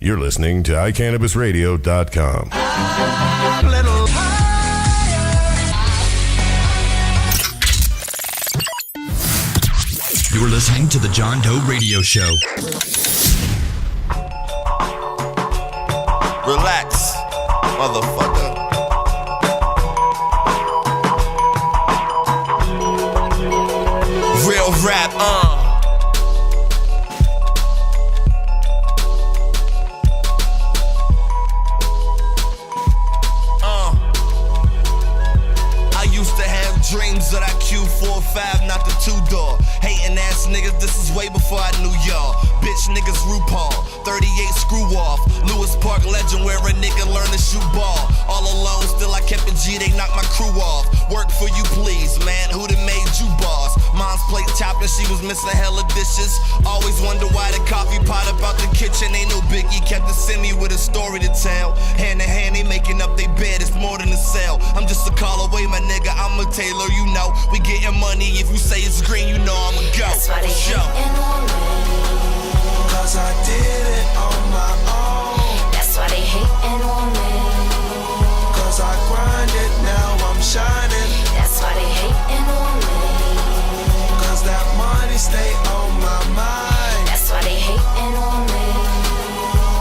You're listening to iCannabisRadio.com. You're listening to the John Doe Radio Show. Relax, motherfucker. Real rap, I used to have dreams of that Q45, not the two-door. Hating ass niggas, this is way before I knew y'all. Bitch niggas RuPaul, 38 screw off. Lewis Park legend where a nigga learned to shoot ball. All alone, still I kept it G, they knocked my crew off. Work for you please, man, who done made you boss? Mom's plate chopping, she was missing hella dishes. Always wonder why the coffee pot about the kitchen. Ain't no biggie, kept to send me with a story to tell. Hand in hand, they making up they bed, it's more than a sale. I'm just a call away, my nigga, I'm a tailor, you know. We getting money, if you say it's green, you know I'ma go. That's why they hating on me, 'cause I did it on my own. that's why they hating on me, 'Cause I grinded, now I'm shining. that's why they hating on me, 'Cause that money stay on my mind. that's why they hating on me,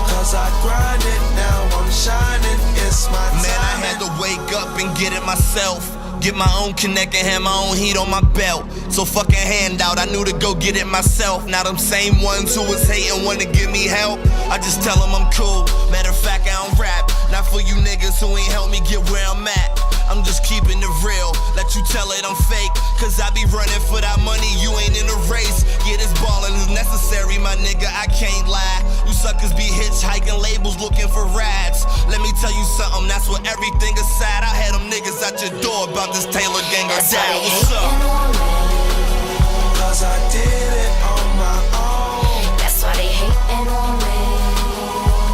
'Cause I grinded, now I'm shining. It's my time. Man, I had to wake up and get it myself. Get my own connect and have my own heat on my belt. So fucking handout, I knew to go get it myself. Now them same ones who was hating wanna give me help. I just tell them I'm cool. Matter of fact, I don't rap. Not for you niggas who ain't helped me get where I'm at. I'm just keeping it real. Let you tell it I'm fake. Cause I be running for that money, you ain't in a race. Yeah, this ballin' is necessary, my nigga, I can't lie. You suckers be hitchhiking labels looking for rides. Let me tell you something, that's what everything aside. I had them niggas at your door about this Taylor gang or that's why dad. they What's up? hating on me, 'Cause I did it on my own. that's why they hating on me,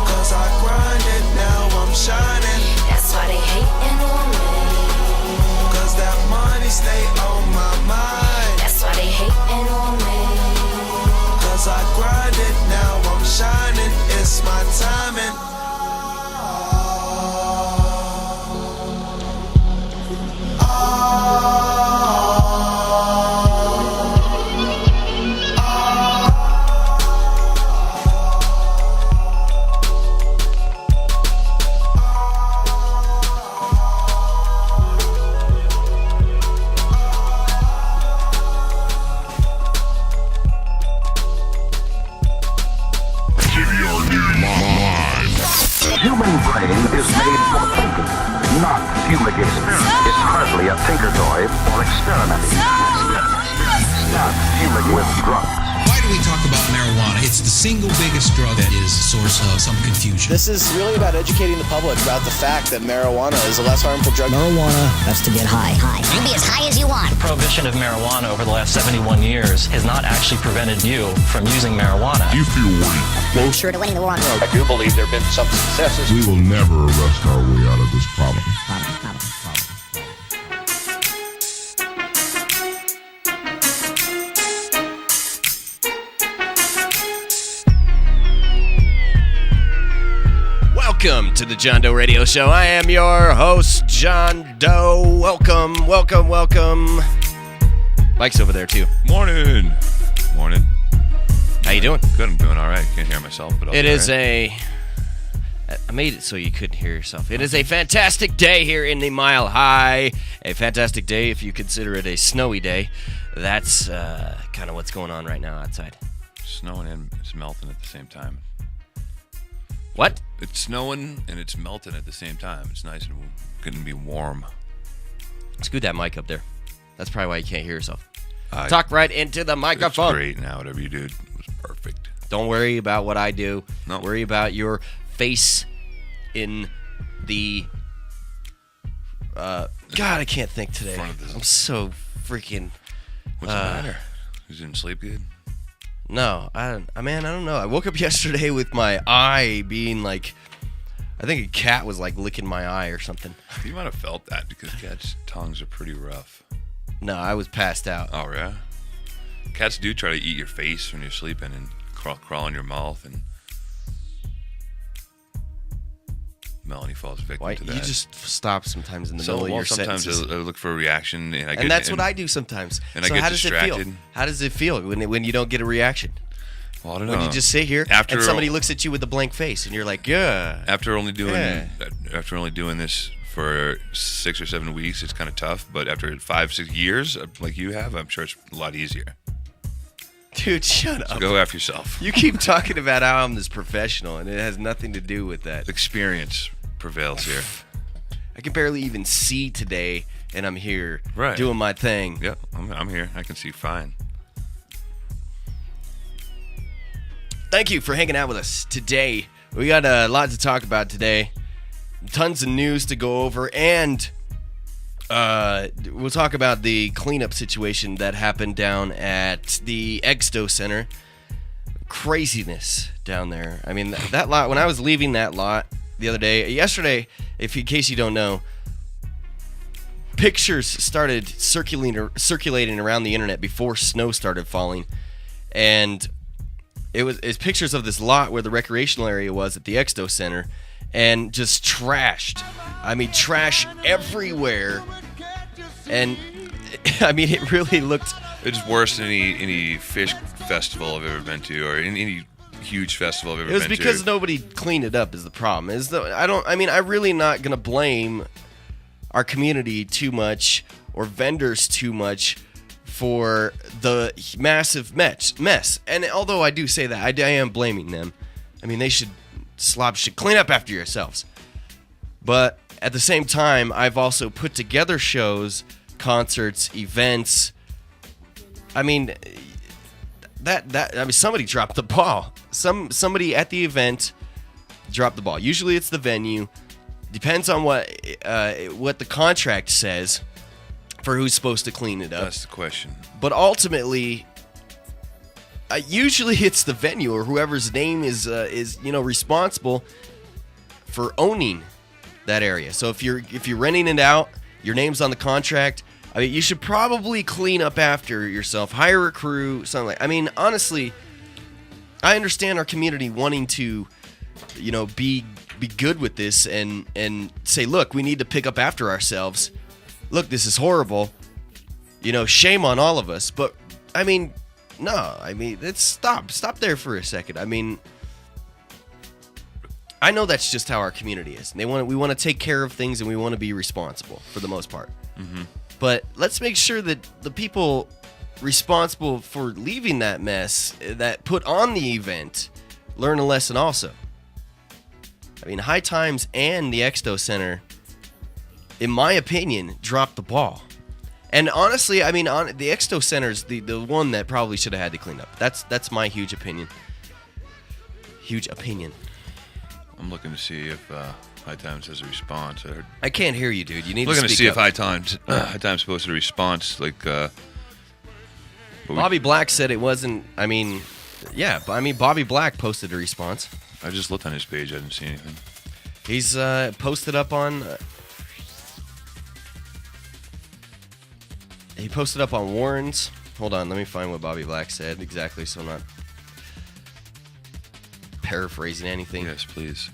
'Cause I grinded, now I'm shining. that's why they hating on me, 'Cause that money stay on my mind. that's why they hating on me, 'Cause I grinded, now I'm shining. It's my timing. Human brain is made for thinking, not fumigated. It's hardly a tinker toy for experimenting. Not fumigated with drugs. Why do we talk about marijuana? It's the single biggest drug that is a source of some confusion. This is really about educating the public about the fact that marijuana is a less harmful drug. Marijuana, that's to get high. You can be as high as you want. The prohibition of marijuana over the last 71 years has not actually prevented you from using marijuana. You feel weak. Closer to winning the war on drugs. I do believe there have been some successes. We will never arrest our way out of this problem. Welcome to the John Doe Radio Show. I am your host, John Doe. Welcome, welcome, welcome. Mike's over there too. Morning. Morning. How you doing? Good, I'm doing all right. Can't hear myself, but It is I made it so you couldn't hear yourself. It is a fantastic day here in the Mile High. A fantastic day if you consider it a snowy day. That's kind of what's going on right now outside. Snowing and it's melting at the same time. What? It's snowing and it's melting at the same time. It's nice and going to be warm. Scoot that mic up there. That's probably why you can't hear yourself. Talk right into the microphone. It's great now. Whatever you did was perfect. Don't worry about what I do. No. Worry about your face in the... God, I can't think today. I'm so freaking... What's the matter? You didn't sleep good? No, I don't know. I woke up yesterday with my eye being like, I think a cat was like licking my eye or something. You might have felt that because cats' tongues are pretty rough. No, I was passed out. Oh, yeah? Cats do try to eat your face when you're sleeping and crawl in your mouth. And Melanie falls victim to that. You just stop sometimes in the middle of your sometimes sentences. I look for a reaction, And that's what I do sometimes. And so I get how distracted. does it feel? How does it feel when you don't get a reaction? Well, I don't know. When you just sit here After and somebody looks at you with a blank face, and you're like, yeah. After only doing this for 6 or 7 weeks, it's kind of tough. But after 5-6 years, like you have, I'm sure it's a lot easier. Dude, shut up. Go after yourself. You keep talking about how I'm this professional, and it has nothing to do with that. Experience prevails here. I can barely even see today, and I'm here doing my thing. Yeah, I'm here. I can see fine. Thank you for hanging out with us today. We got a lot to talk about today. Tons of news to go over, and we'll talk about the cleanup situation that happened down at the Exto Center. Craziness down there. I mean, that lot, when I was leaving that lot the other day, yesterday, in case you don't know, pictures started circulating around the internet before snow started falling, and it's pictures of this lot where the recreational area was at the Exto Center, and just trashed. I mean, trash everywhere. And I mean, it really looked. It's worse than any fish festival I've ever been to, or any huge festival I've ever been to. It was because nobody cleaned it up. Is the problem? I'm really not gonna blame our community too much or vendors too much for the massive mess. And although I do say that, I am blaming them. I mean, they should clean up after yourselves. But at the same time, I've also put together shows, concerts, events. I mean, somebody dropped the ball. Somebody at the event dropped the ball. Usually it's the venue. Depends on what the contract says for who's supposed to clean it up. That's the question. But ultimately, usually it's the venue or whoever's name is responsible for owning that area. So if you're renting it out, your name's on the contract. I mean, you should probably clean up after yourself. Hire a crew, something like. I mean, honestly, I understand our community wanting to, be good with this and say, look, we need to pick up after ourselves. Look, this is horrible. Shame on all of us. But I mean, no. I mean, let's stop there for a second. I mean, I know that's just how our community is. We want to take care of things, and we want to be responsible for the most part. Mm-hmm. But let's make sure that the people responsible for leaving that mess, that put on the event, learn a lesson also. I mean, High Times and the Exto Center, in my opinion, dropped the ball. And honestly, I mean, the Exto Center's the one that probably should have had to clean up. That's my huge opinion. Huge opinion. I'm looking to see if High Times has a response. I can't hear you, dude. You need looking to to speak see up. if High Times posted a response. Like Bobby Black said it wasn't. I mean, yeah. Bobby Black posted a response. I just looked on his page. I didn't see anything. He's posted up on. He posted up on Warren's. Hold on, let me find what Bobby Black said exactly, so I'm not paraphrasing anything. Yes, please.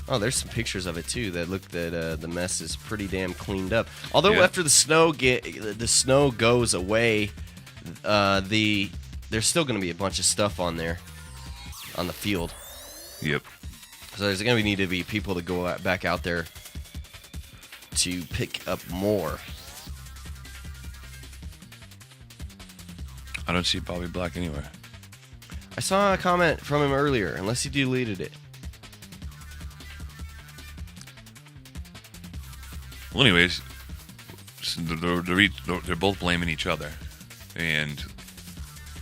Oh, there's some pictures of it too that look that the mess is pretty damn cleaned up. Although Yeah. after the snow goes away, there's still going to be a bunch of stuff on there, on the field. Yep. So there's going to need to be people to go back out there to pick up more. I don't see Bobby Black anywhere. I saw a comment from him earlier, unless he deleted it. Well, anyways, they're both blaming each other, and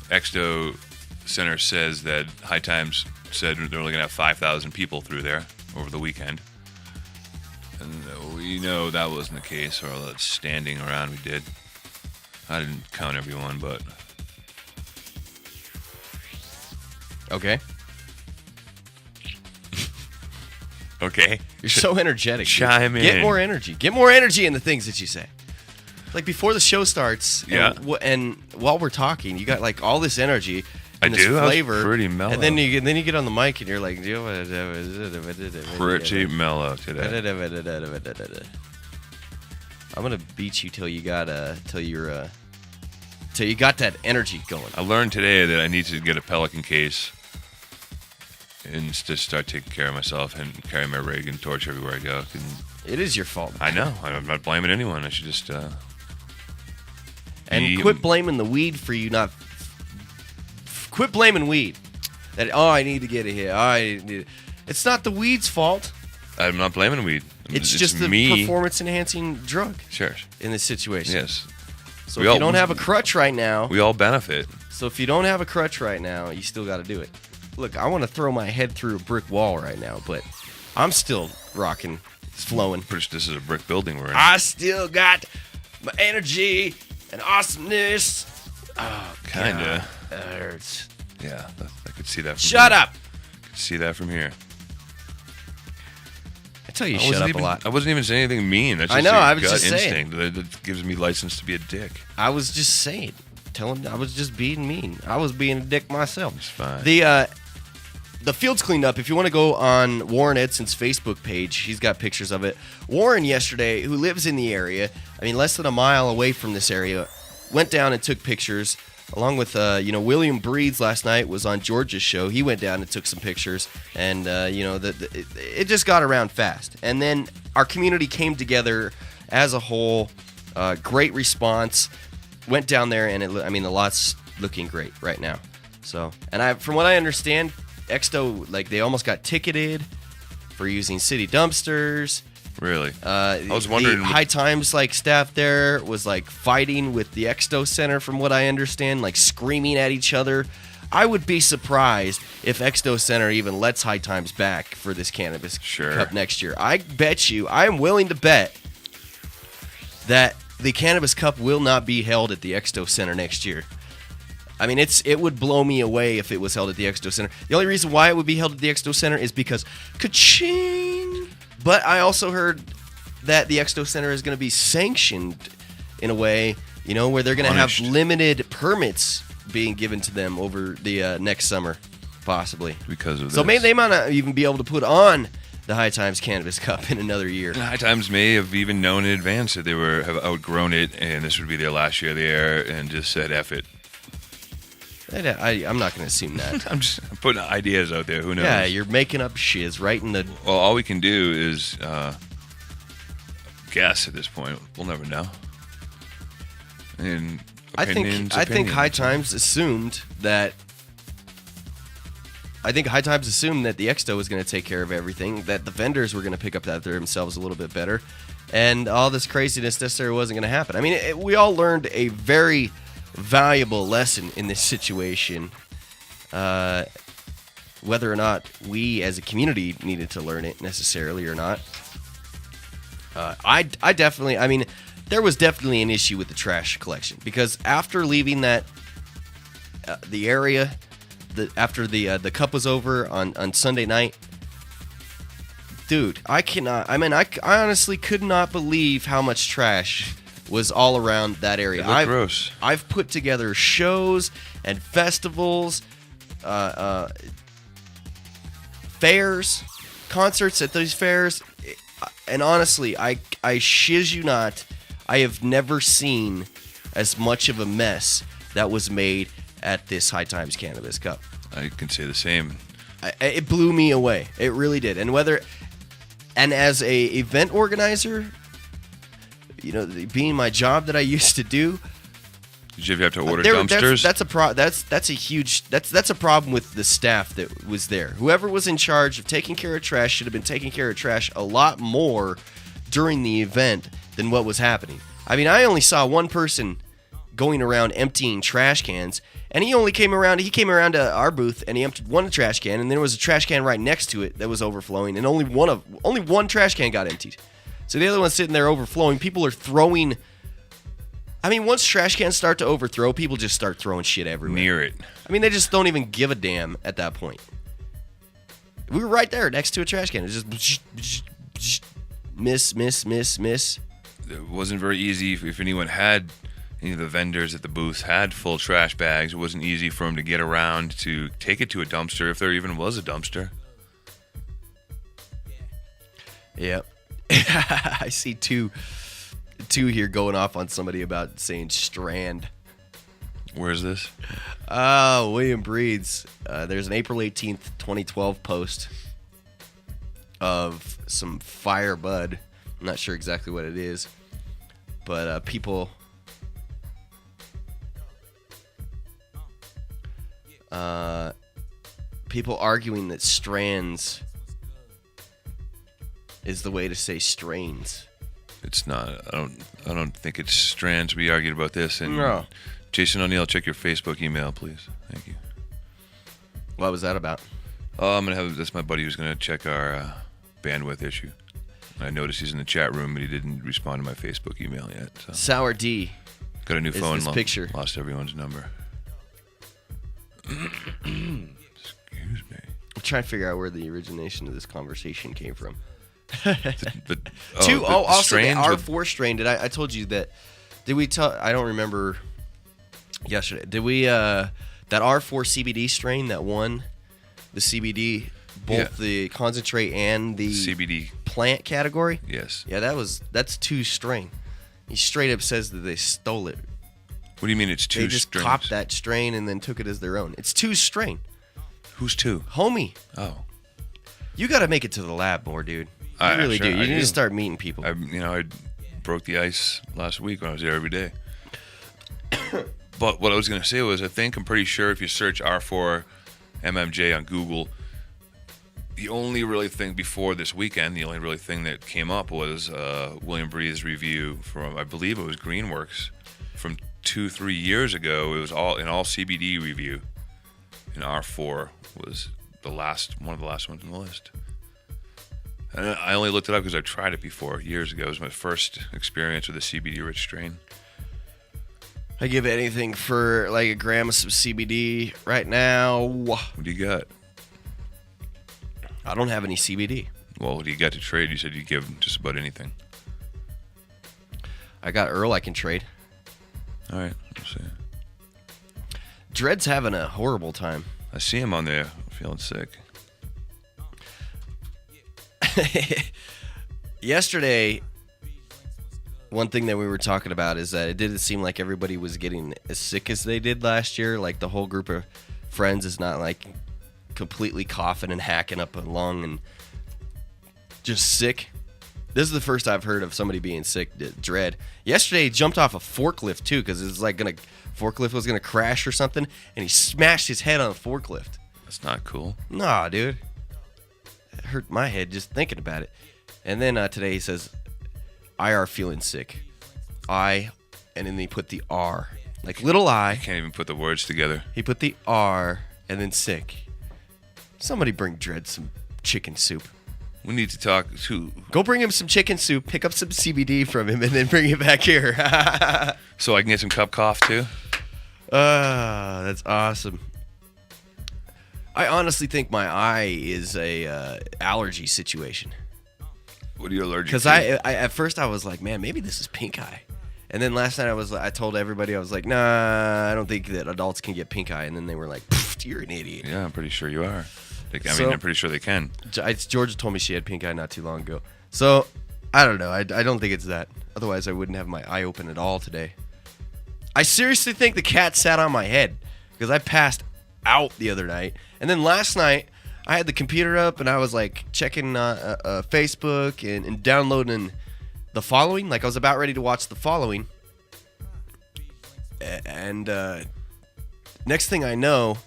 Exto Center says that High Times said they're only going to have 5,000 people through there over the weekend, and we know that wasn't the case, or all that standing around we did. I didn't count everyone, but okay. Okay. You're so energetic. Chime in. Get more energy. Get more energy in the things that you say. Like before the show starts, Yeah. and while we're talking, you got like all this energy. I and this do. flavor. Pretty mellow. And then you get on the mic and you're like, pretty mellow today. I'm gonna beat you till you got that energy going. I learned today that I need to get a Pelican case and just start taking care of myself and carry my rig and torch everywhere I go. It is your fault. I know. I'm not blaming anyone. I should just and quit blaming the weed for you not. Quit blaming weed. That I need to get a hit. It's not the weed's fault. I'm not blaming weed. It's just the performance-enhancing drug. Sure. In this situation. Yes. So if you don't have a crutch right now, we all benefit. So if you don't have a crutch right now, you still got to do it. Look, I want to throw my head through a brick wall right now, but I'm still rocking, flowing. This is a brick building we're in. I still got my energy and awesomeness. Oh, kinda. That hurts. Yeah, I could see that. From Shut here. up. I could see that from here. I tell you, shut up a lot. I wasn't even saying anything mean. That's just I know. I was gut just instinct saying. that gives me license to be a dick. I was just saying. Tell him I was just being mean. I was being a dick myself. It's fine. The field's cleaned up. If you want to go on Warren Edson's Facebook page, he's got pictures of it. Warren yesterday, who lives in the area, less than a mile away from this area, went down and took pictures. Along with, William Breeds last night was on George's show. He went down and took some pictures, and it just got around fast. And then our community came together as a whole. Great response. Went down there, and the lot's looking great right now. So, and from what I understand, Exto, they almost got ticketed for using city dumpsters. Really? I was wondering. The High Times staff there was fighting with the Exto Center, from what I understand, screaming at each other. I would be surprised if Exto Center even lets High Times back for this Cannabis Cup next year. I am willing to bet that the Cannabis Cup will not be held at the Exto Center next year. It would blow me away if it was held at the Exto Center. The only reason why it would be held at the Exto Center is because ka-ching. But I also heard that the Exto Center is going to be sanctioned in a way, where they're going to have limited permits being given to them over the next summer, possibly. Because of this. So maybe they might not even be able to put on the High Times Cannabis Cup in another year. High Times may have even known in advance that they have outgrown it, and this would be their last year there, and just said, F it. I'm not going to assume that. I'm just putting ideas out there. Who knows? Yeah, you're making up shiz right in the... Well, all we can do is guess at this point. We'll never know. And I think High Times assumed that... the Exto was going to take care of everything, that the vendors were going to pick up that themselves a little bit better, and all this craziness necessarily wasn't going to happen. We all learned a very valuable lesson in this situation, whether or not we as a community needed to learn it necessarily or not. I definitely, there was definitely an issue with the trash collection, because after leaving the area, after the cup was over on Sunday night, dude, I honestly could not believe how much trash was all around that area. Gross. I've put together shows and festivals, fairs, concerts at these fairs, and honestly, I shiz you not, I have never seen as much of a mess that was made at this High Times Cannabis Cup. I can say the same. It blew me away. It really did. And as a event organizer, being my job that I used to do, did you ever have to order dumpsters? That's a problem with the staff that was there. Whoever was in charge of taking care of trash should have been taking care of trash a lot more during the event than what was happening. I only saw one person going around emptying trash cans, and he came around to our booth and he emptied one trash can, and there was a trash can right next to it that was overflowing, and only one trash can got emptied. So the other one's sitting there overflowing. People are throwing. Once trash cans start to overthrow, people just start throwing shit everywhere. Near it. They just don't even give a damn at that point. We were right there next to a trash can. It was just miss. It wasn't very easy if anyone had, any of the vendors at the booth had full trash bags. It wasn't easy for them to get around to take it to a dumpster, if there even was a dumpster. Yep. I see two here going off on somebody about saying strand. Where's this? William Breed's. There's an April 18th, 2012 post of some fire bud. I'm not sure exactly what it is, but people arguing that strands is the way to say strains. It's not. I don't think it's strands. We argued about this. And no. Jason O'Neill, check your Facebook email, please. Thank you. What was that about? Oh, I'm gonna have. That's my buddy who's gonna check our bandwidth issue. I noticed he's in the chat room, but he didn't respond to my Facebook email yet. So. Sour D. Got a new phone. Picture. Lost everyone's number. Excuse me. I'm trying to figure out where the origination of this conversation came from. Also the R4 strain. I told you that. Did we tell? I don't remember. Yesterday, did we? That R4 CBD strain that won the CBD, both the concentrate and the CBD plant category. Yes. Yeah, that's 2 strain. He straight up says that they stole it. What do you mean it's 2 strains? They just copped that strain and then took it as their own. It's 2 strain. Who's 2? Homie. Oh. You got to make it to the lab more, dude. You really do. You need to start meeting people. I broke the ice last week when I was there every day. But what I was going to say was, I'm pretty sure if you search R4 MMJ on Google, the only really thing before this weekend, the only really thing that came up was William Breed's review from, I believe it was Greenworks, from 2-3 years ago. It was all CBD review, and R4 was one of the last ones on the list. And I only looked it up because I tried it before years ago. It was my first experience with a CBD-rich strain. I give anything for like a gram of some CBD right now. What do you got? I don't have any CBD. Well, what do you got to trade? You said you'd give just about anything. I got Earl I can trade. All right, we'll see. Dred's having a horrible time. I see him on there feeling sick. Yesterday, one thing that we were talking about is that it didn't seem like everybody was getting as sick as they did last year. Like the whole group of friends is not like completely coughing and hacking up a lung and just sick. This is the first I've heard of somebody being sick. Dread. Yesterday, he jumped off a forklift too because it was like forklift was gonna crash or something, and he smashed his head on a forklift. That's not cool. Nah, dude. It hurt my head just thinking about it. And then today he says, IR feeling sick. And then he put the R. Like little I. I can't even put the words together. He put the R and then sick. Somebody bring Dred some chicken soup. We need to talk to... Go bring him some chicken soup, pick up some CBD from him, and then bring it back here. So I can get some cup cough too? That's awesome. I honestly think my eye is a allergy situation. What are you allergic to? Because I at first I was like, man, maybe this is pink eye. And then last night I told everybody, I was like, nah, I don't think that adults can get pink eye. And then they were like, you're an idiot. Yeah, I'm pretty sure you are. I'm pretty sure they can. Georgia told me she had pink eye not too long ago. So, I don't know. I don't think it's that. Otherwise, I wouldn't have my eye open at all today. I seriously think the cat sat on my head because I passed out the other night. And then last night, I had the computer up and I was like checking Facebook and downloading The Following. Like I was about ready to watch The Following. And next thing I know,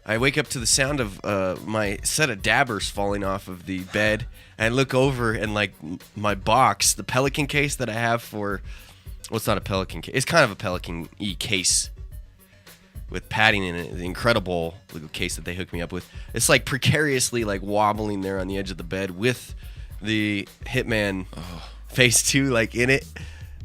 I wake up to the sound of my set of dabbers falling off of the bed. And I look over and like my box, the Pelican case that I have for... Well, it's not a Pelican case. It's kind of a Pelican-y case with padding in it. The incredible little case that they hooked me up with. It's like precariously like wobbling there on the edge of the bed with the Hitman Phase 2 like in it.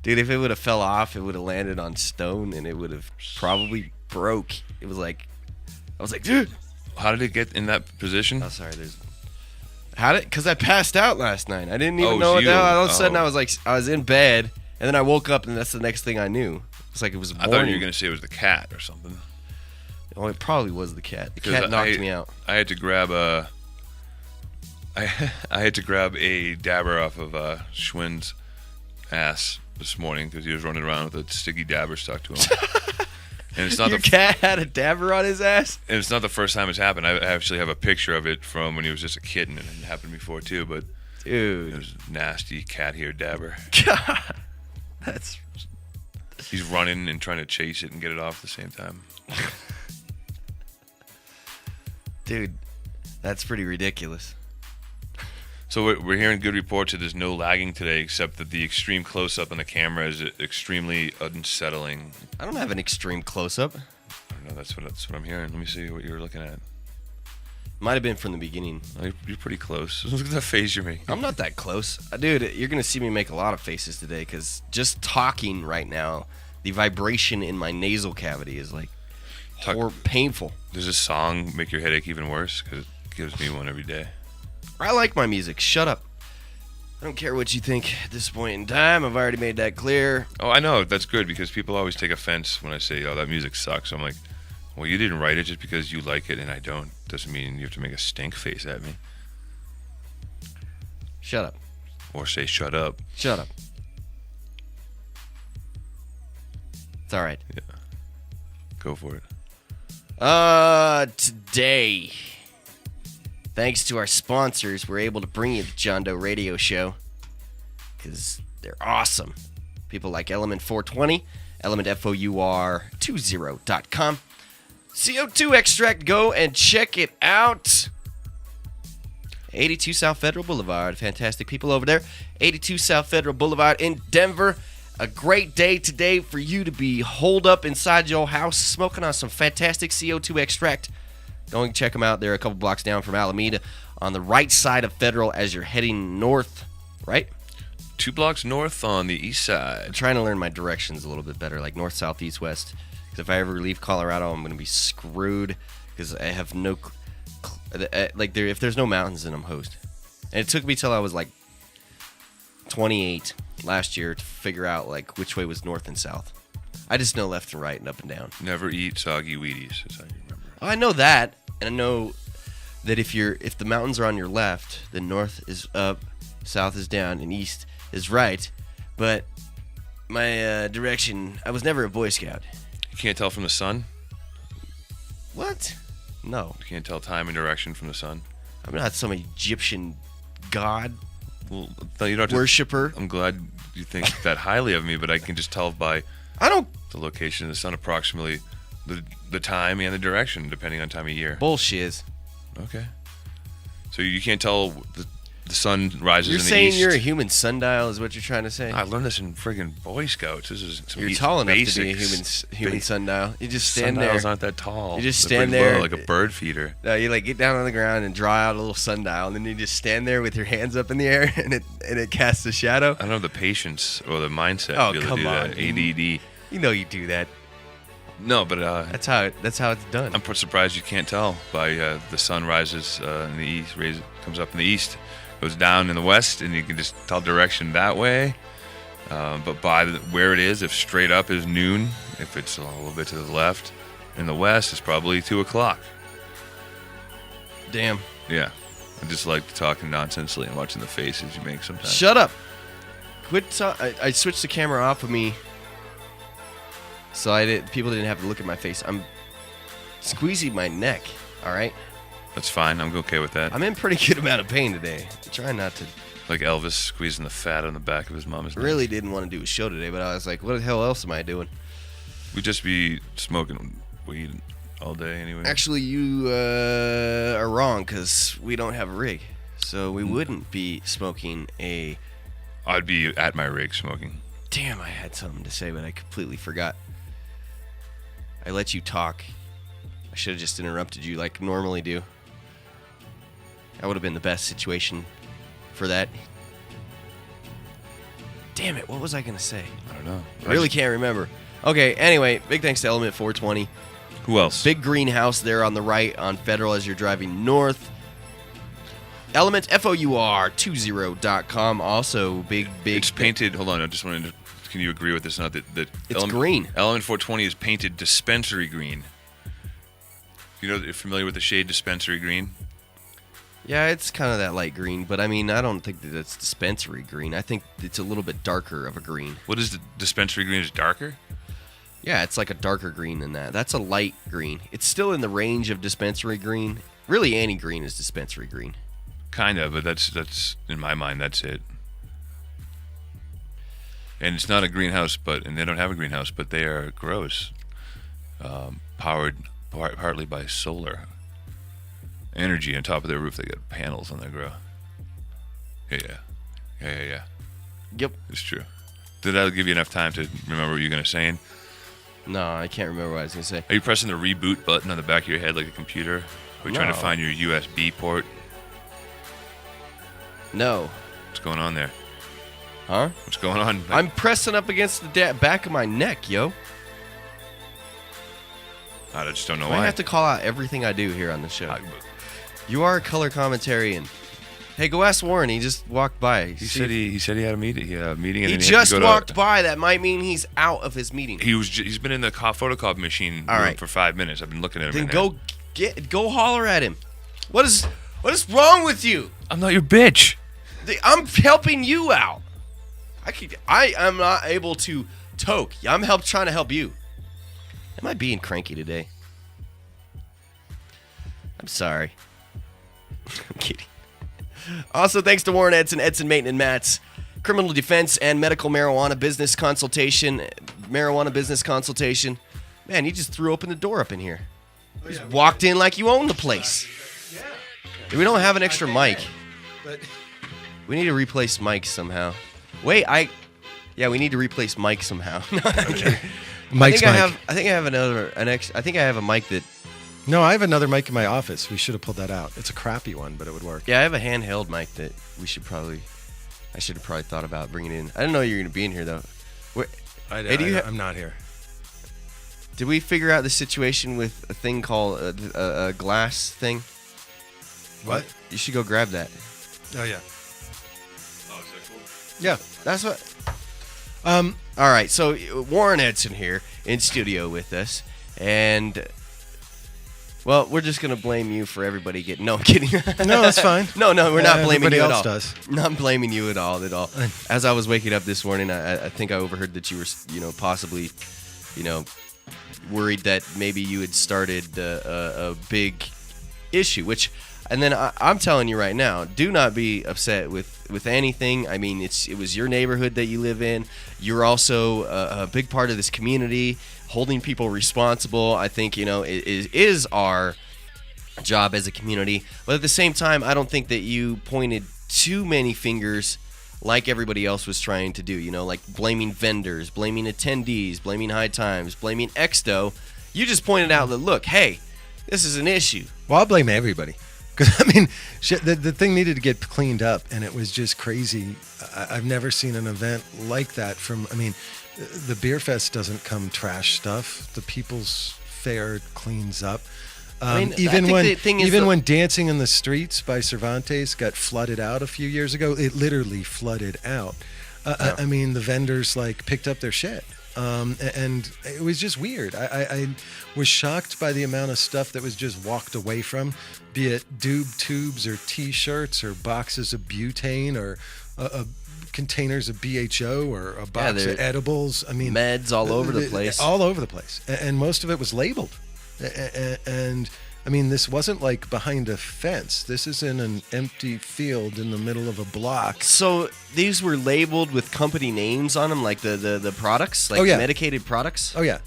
Dude, if it would have fell off, it would have landed on stone and it would have probably broke. It was like... I was like, dude. How did it get in that position? Oh, sorry. Because I passed out last night. I didn't even know what the hell. All of a sudden, I was in bed, and then I woke up, and that's the next thing I knew. It's like it was I thought you were going to say it was the cat or something. Oh, it probably was the cat. The cat knocked me out. I had to grab I had to grab a dabber off of Schwinn's ass this morning because he was running around with a sticky dabber stuck to him. And it's not Your cat had a dabber on his ass? And it's not the first time it's happened. I actually have a picture of it from when he was just a kitten, and it happened before too. But dude, it was nasty cat hair dabber. God, that's. He's running and trying to chase it and get it off at the same time. Dude, that's pretty ridiculous. So we're hearing good reports that there's no lagging today, except that the extreme close-up on the camera is extremely unsettling. I don't have an extreme close-up. I don't know. That's what I'm hearing. Let me see what you were looking at. Might have been from the beginning. Oh, you're pretty close. Look at that face you're making. I'm not that close. Dude, you're going to see me make a lot of faces today because just talking right now, the vibration in my nasal cavity is like painful. Does this song make your headache even worse? Because it gives me one every day. I like my music. Shut up. I don't care what you think at this point in time. I've already made that clear. Oh, I know. That's good because people always take offense when I say, oh, that music sucks. I'm like, well, you didn't write it just because you like it and I don't. Doesn't mean you have to make a stink face at me. Shut up. Or say shut up. Shut up. It's all right. Yeah. Go for it. Today, thanks to our sponsors, we're able to bring you the John Doe Radio Show because they're awesome. People like Element 420, ElementFour20.com. CO2 extract, go and check it out. 82 South Federal Boulevard. Fantastic people over there. 82 South Federal Boulevard in Denver. A great day today for you to be holed up inside your house smoking on some fantastic CO2 extract. Go and check them out. They're a couple blocks down from Alameda on the right side of Federal as you're heading north, right? 2 blocks north on the east side. I'm trying to learn my directions a little bit better, like north, south, east, west. Because if I ever leave Colorado, I'm going to be screwed because I have no... if there's no mountains, then I'm hosed. And it took me till I was like 28 last year to figure out like which way was north and south. I just know left and right and up and down. Never eat soggy Wheaties, as I remember. Oh, I know that, and I know that if the mountains are on your left, then north is up, south is down, and east is right. But my direction, I was never a Boy Scout. You can't tell from the sun? What? No. You can't tell time and direction from the sun? I'm not some Egyptian god. Well, you don't worshiper. I'm glad you think that highly of me, but I can just tell by the location of the sun approximately the time and the direction, depending on time of year. Bullshit. Okay. So you can't tell the sun rises in the east. You're saying you're a human sundial is what you're trying to say? I learned this in friggin' Boy Scouts. This is some You're tall enough basics. to be a human sundial. You just stand there. Sundials aren't that tall. You just They're stand pretty there low, like a bird feeder. No, you like get down on the ground and draw out a little sundial, and then you just stand there with your hands up in the air, and it casts a shadow. I don't have the patience or the mindset Oh, to be able come to do on. that. ADD. You know you do that. No, but that's how it's done. I'm surprised you can't tell by the sun rises in the east, comes up in the east, goes down in the west, and you can just tell direction that way. But by where it is, if straight up is noon, if it's a little bit to the left, in the west, it's probably 2 o'clock. Damn. Yeah, I just like talking nonsensely and watching the faces you make sometimes. Shut up. Quit. I switched the camera off of me, so people didn't have to look at my face. I'm squeezing my neck. All right. That's fine. I'm okay with that. I'm in pretty good amount of pain today. I'm trying not to. Like Elvis squeezing the fat on the back of his mom's neck. Really didn't want to do a show today, but I was like, what the hell else am I doing? We'd just be smoking weed all day anyway. Actually, you are wrong because we don't have a rig. So we wouldn't be smoking a... I'd be at my rig smoking. Damn, I had something to say, but I completely forgot. I let you talk. I should have just interrupted you like I normally do. That would have been the best situation for that. Damn it, what was I going to say? I don't know. I really can't remember. Okay, anyway, big thanks to Element 420. Who else? Big greenhouse there on the right on Federal as you're driving north. Element, FOUR20.com. Also, big. It's painted. Hold on, I just wanted to can you agree with this? Not that it's green. Element 420 is painted dispensary green. You're familiar with the shade dispensary green? Yeah, it's kind of that light green, but I mean, I don't think that it's dispensary green. I think it's a little bit darker of a green. What is the dispensary green? Is darker? Yeah, it's like a darker green than that. That's a light green. It's still in the range of dispensary green. Really, any green is dispensary green. Kind of, but that's in my mind, that's it. And it's not a greenhouse, and they don't have a greenhouse, but they are grows, powered partly by solar energy on top of their roof. They got panels on their grow. Yeah. Yep. It's true. Did that give you enough time to remember what you were going to say? No, I can't remember what I was going to say. Are you pressing the reboot button on the back of your head like a computer? Are you trying to find your USB port? No. What's going on there? Huh? What's going on? I'm pressing up against the back of my neck, yo. I just don't know why. I have to call out everything I do here on the show. You are a color commentarian. Hey, go ask Warren. He just walked by. He said he had a meeting. He just walked by. That might mean he's out of his meeting. He's been in the photocopy machine for 5 minutes. I've been looking at him. Then go holler at him. What is wrong with you? I'm not your bitch. I'm helping you out. I am not able to toke. I'm trying to help you. Am I being cranky today? I'm sorry. I'm kidding. Also, thanks to Warren Edson, Edson Maton and Matt's criminal defense and medical marijuana business consultation. Man, you just threw open the door up in here. You just walked in like you own the place. Yeah. We don't have an extra mic. We need to replace Mike somehow. Wait, we need to replace Mike somehow. Mike's mic. I think I have a mic that. No, I have another mic in my office. We should have pulled that out. It's a crappy one, but it would work. Yeah, I have a handheld mic that I should have probably thought about bringing in. I didn't know you were going to be in here though. I'm not here. Did we figure out the situation with a thing called a glass thing? What? You should go grab that. Oh yeah. Oh, is that cool? Yeah, that's what. All right, so Warren Edson here in studio with us, and well, we're just gonna blame you for everybody getting. No, I'm kidding. No, that's fine. No, we're not blaming you at all. Everybody else does. Not blaming you at all. As I was waking up this morning, I think I overheard that you were, possibly, worried that maybe you had started a big issue, which. And then I'm telling you right now, do not be upset with anything. I mean, it was your neighborhood that you live in. You're also a big part of this community, holding people responsible. I think, it is our job as a community. But at the same time, I don't think that you pointed too many fingers like everybody else was trying to do, like blaming vendors, blaming attendees, blaming High Times, blaming Exto. You just pointed out that, look, hey, this is an issue. Well, I'll blame everybody. Because, I mean, the thing needed to get cleaned up, and it was just crazy. I've never seen an event like that the Beer Fest doesn't come trash stuff. The People's Fair cleans up. Even when Dancing in the Streets by Cervantes got flooded out a few years ago, it literally flooded out. I mean, the vendors, picked up their shit. And it was just weird. I was shocked by the amount of stuff that was just walked away from, be it doob tubes or T-shirts or boxes of butane or containers of BHO or a box of edibles. I mean, meds all over the place. All over the place. And most of it was labeled. And I mean, this wasn't like behind a fence. This is in an empty field in the middle of a block. So these were labeled with company names on them, like the products, like medicated products? Oh, yeah.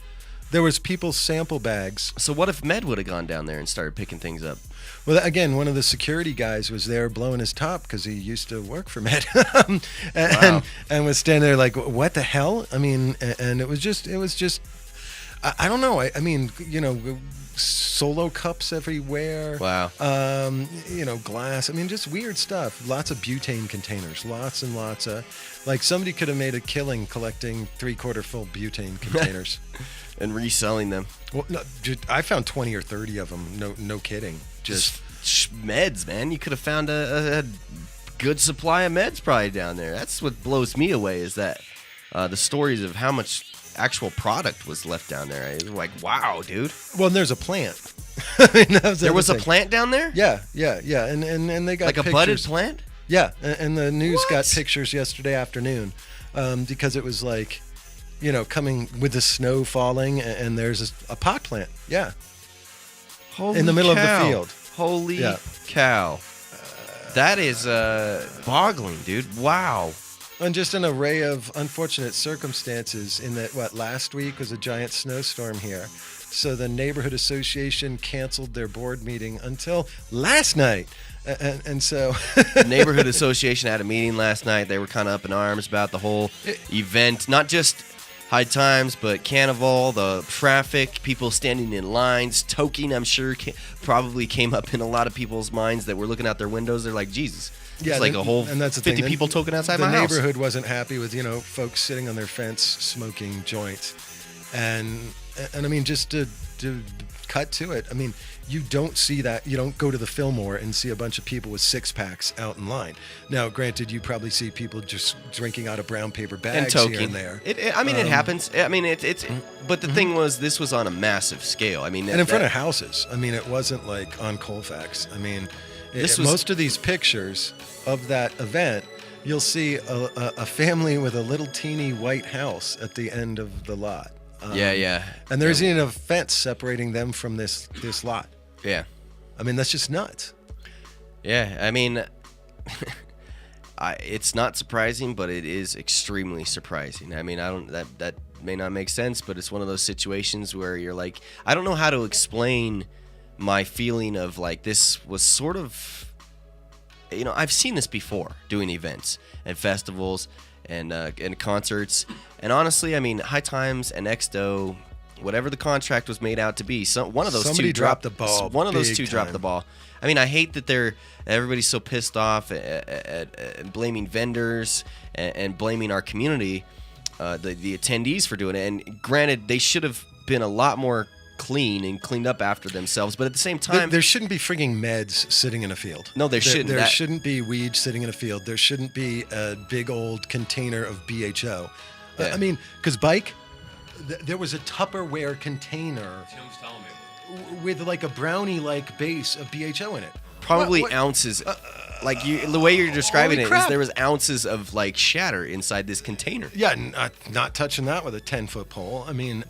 There was people's sample bags. So what if Med would have gone down there and started picking things up? Well, again, one of the security guys was there blowing his top because he used to work for Med. and was standing there like, what the hell? I mean, and it was just, I don't know. I mean, Solo cups everywhere. Wow. Glass. I mean, just weird stuff. Lots of butane containers. Lots and lots of. Somebody could have made a killing collecting 3/4 full butane containers. And reselling them. Well, no, I found 20 or 30 of them. No kidding. Just meds, man. You could have found a good supply of meds probably down there. That's what blows me away is that the stories of how much actual product was left down there. It was like, wow, dude. Well, and there's a plant. I mean, there was a plant down there? Yeah. And they got like a pictures. budded plant? Yeah, and the news got pictures yesterday afternoon because it was like, coming with the snow falling, and there's a pot plant. Yeah. Holy in the middle cow. of the field. Holy cow. That is boggling, dude. Wow. And just an array of unfortunate circumstances in that, last week was a giant snowstorm here. So the neighborhood association canceled their board meeting until last night. And so neighborhood association had a meeting last night. They were kind of up in arms about the whole event, not just High Times, but Carnival, the traffic, people standing in lines, toking, I'm sure probably came up in a lot of people's minds that were looking out their windows. They're like, Jesus. Yeah, it's like a whole and that's the 50 thing. people token outside my house. house. The neighborhood wasn't happy with, folks sitting on their fence smoking joints. And I mean, just to cut to it, I mean, you don't see that. You don't go to the Fillmore and see a bunch of people with six-packs out in line. Now, granted, you probably see people just drinking out of brown paper bags and here and there. It happens. I mean, it's. But the thing was, this was on a massive scale. I mean, and in front of houses. I mean, it wasn't like on Colfax. I mean, most of these pictures of that event, you'll see a family with a little teeny white house at the end of the lot. Yeah. And there's even a fence separating them from this lot. Yeah. I mean, that's just nuts. Yeah, I mean, it's not surprising, but it is extremely surprising. I mean, that may not make sense, but it's one of those situations where you're like, I don't know how to explain my feeling of like, this was sort of, I've seen this before doing events and festivals and concerts. And honestly, I mean, High Times and Exto, whatever the contract was made out to be, one of those Somebody two dropped the ball. One of those two big dropped time. the ball. I mean, I hate that everybody's so pissed off at blaming vendors and blaming our community, the attendees for doing it. And granted, they should have been a lot more clean and cleaned up after themselves. But at the same time, there shouldn't be frigging meds sitting in a field. No, there shouldn't. There shouldn't be weed sitting in a field. There shouldn't be a big old container of BHO. Yeah. I mean, because there was a Tupperware container with like a brownie-like base of BHO in it. Probably ounces. The way you're describing it crap. is there was ounces of like shatter inside this container. Yeah, not touching that with a 10-foot pole. I mean,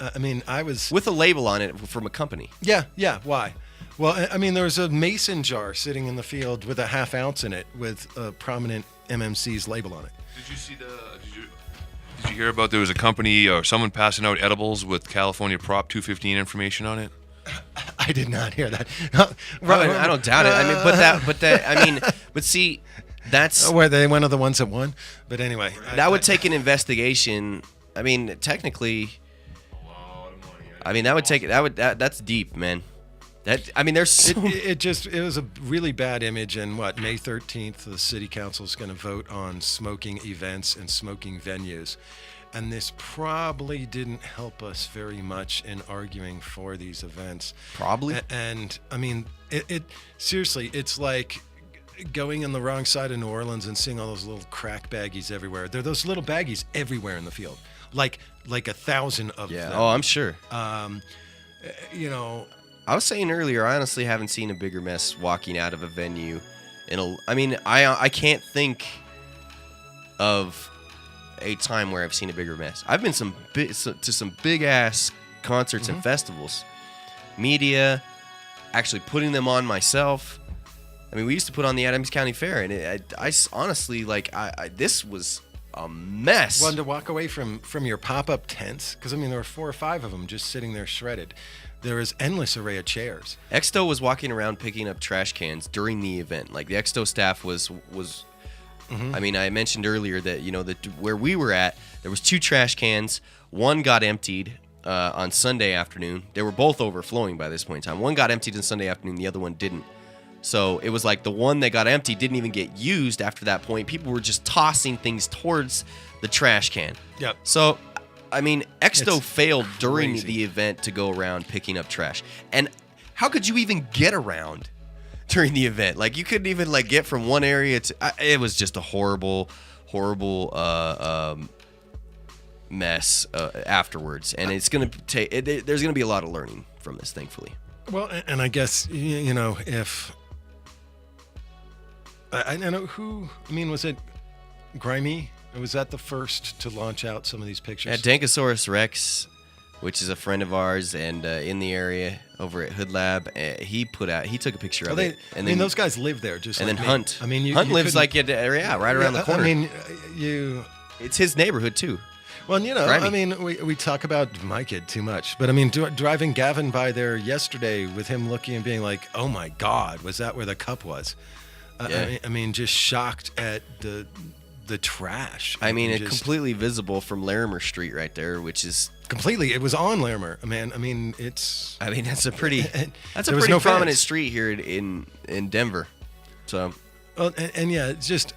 I was with a label on it from a company. Yeah. Why? Well, I mean, there was a mason jar sitting in the field with a half ounce in it with a prominent MMC's label on it. Did you see Did you hear about there was a company or someone passing out edibles with California Prop 215 information on it? I did not hear that. I don't doubt it. I mean, but see, that's where they one of the ones that won. But anyway, that would take an investigation. I mean, technically, that's deep, man. There's it was a really bad image. And May 13th, the city council is going to vote on smoking events and smoking venues. And this probably didn't help us very much in arguing for these events. Probably. And I mean, it seriously, it's like going on the wrong side of New Orleans and seeing all those little crack baggies everywhere. There are those little baggies everywhere in the field, like 1,000 of them. Yeah. Oh, I'm sure. I was saying earlier, I honestly haven't seen a bigger mess walking out of a venue. I can't think of a time where I've seen a bigger mess. I've been to some big ass concerts and festivals, media, actually putting them on myself. I mean, we used to put on the Adams County Fair, and I honestly this was a mess. Wanted to walk away from your pop-up tents because there were 4 or 5 of them just sitting there shredded. There was endless array of chairs. Exto was walking around picking up trash cans during the event. Like the Exto staff was. I mean, I mentioned earlier that where we were at, there was 2 trash cans. One got emptied on Sunday afternoon. They were both overflowing by this point in time. One got emptied on Sunday afternoon. The other one didn't. So it was like the one that got emptied didn't even get used after that point. People were just tossing things towards the trash can. Yep. So, I mean, Exto failed during the event to go around picking up trash. And how could you even get around during the event? Like, you couldn't even get from one area to. It was just a horrible mess afterwards, and it's gonna take. There's gonna be a lot of learning from this, thankfully. Well, and I guess if I know who. I mean, was it Grimy? Was that the first to launch out some of these pictures? Yeah, Dankosaurus Rex, which is a friend of ours and in the area over at Hood Lab, he took a picture of it. And then those guys live there, just and like then me. Hunt. I mean, Hunt lives like right around the corner. I mean, it's his neighborhood too. Well, Grimy. I mean, we talk about my kid too much, but I mean, driving Gavin by there yesterday with him looking and being like, "Oh my God, was that where the cup was?" Yeah. I mean, just shocked at the trash. I mean, it's completely visible from Larimer Street right there, which is completely. It was on Larimer, man. I mean, that's a pretty prominent street here in Denver. So, well, and yeah, it's just.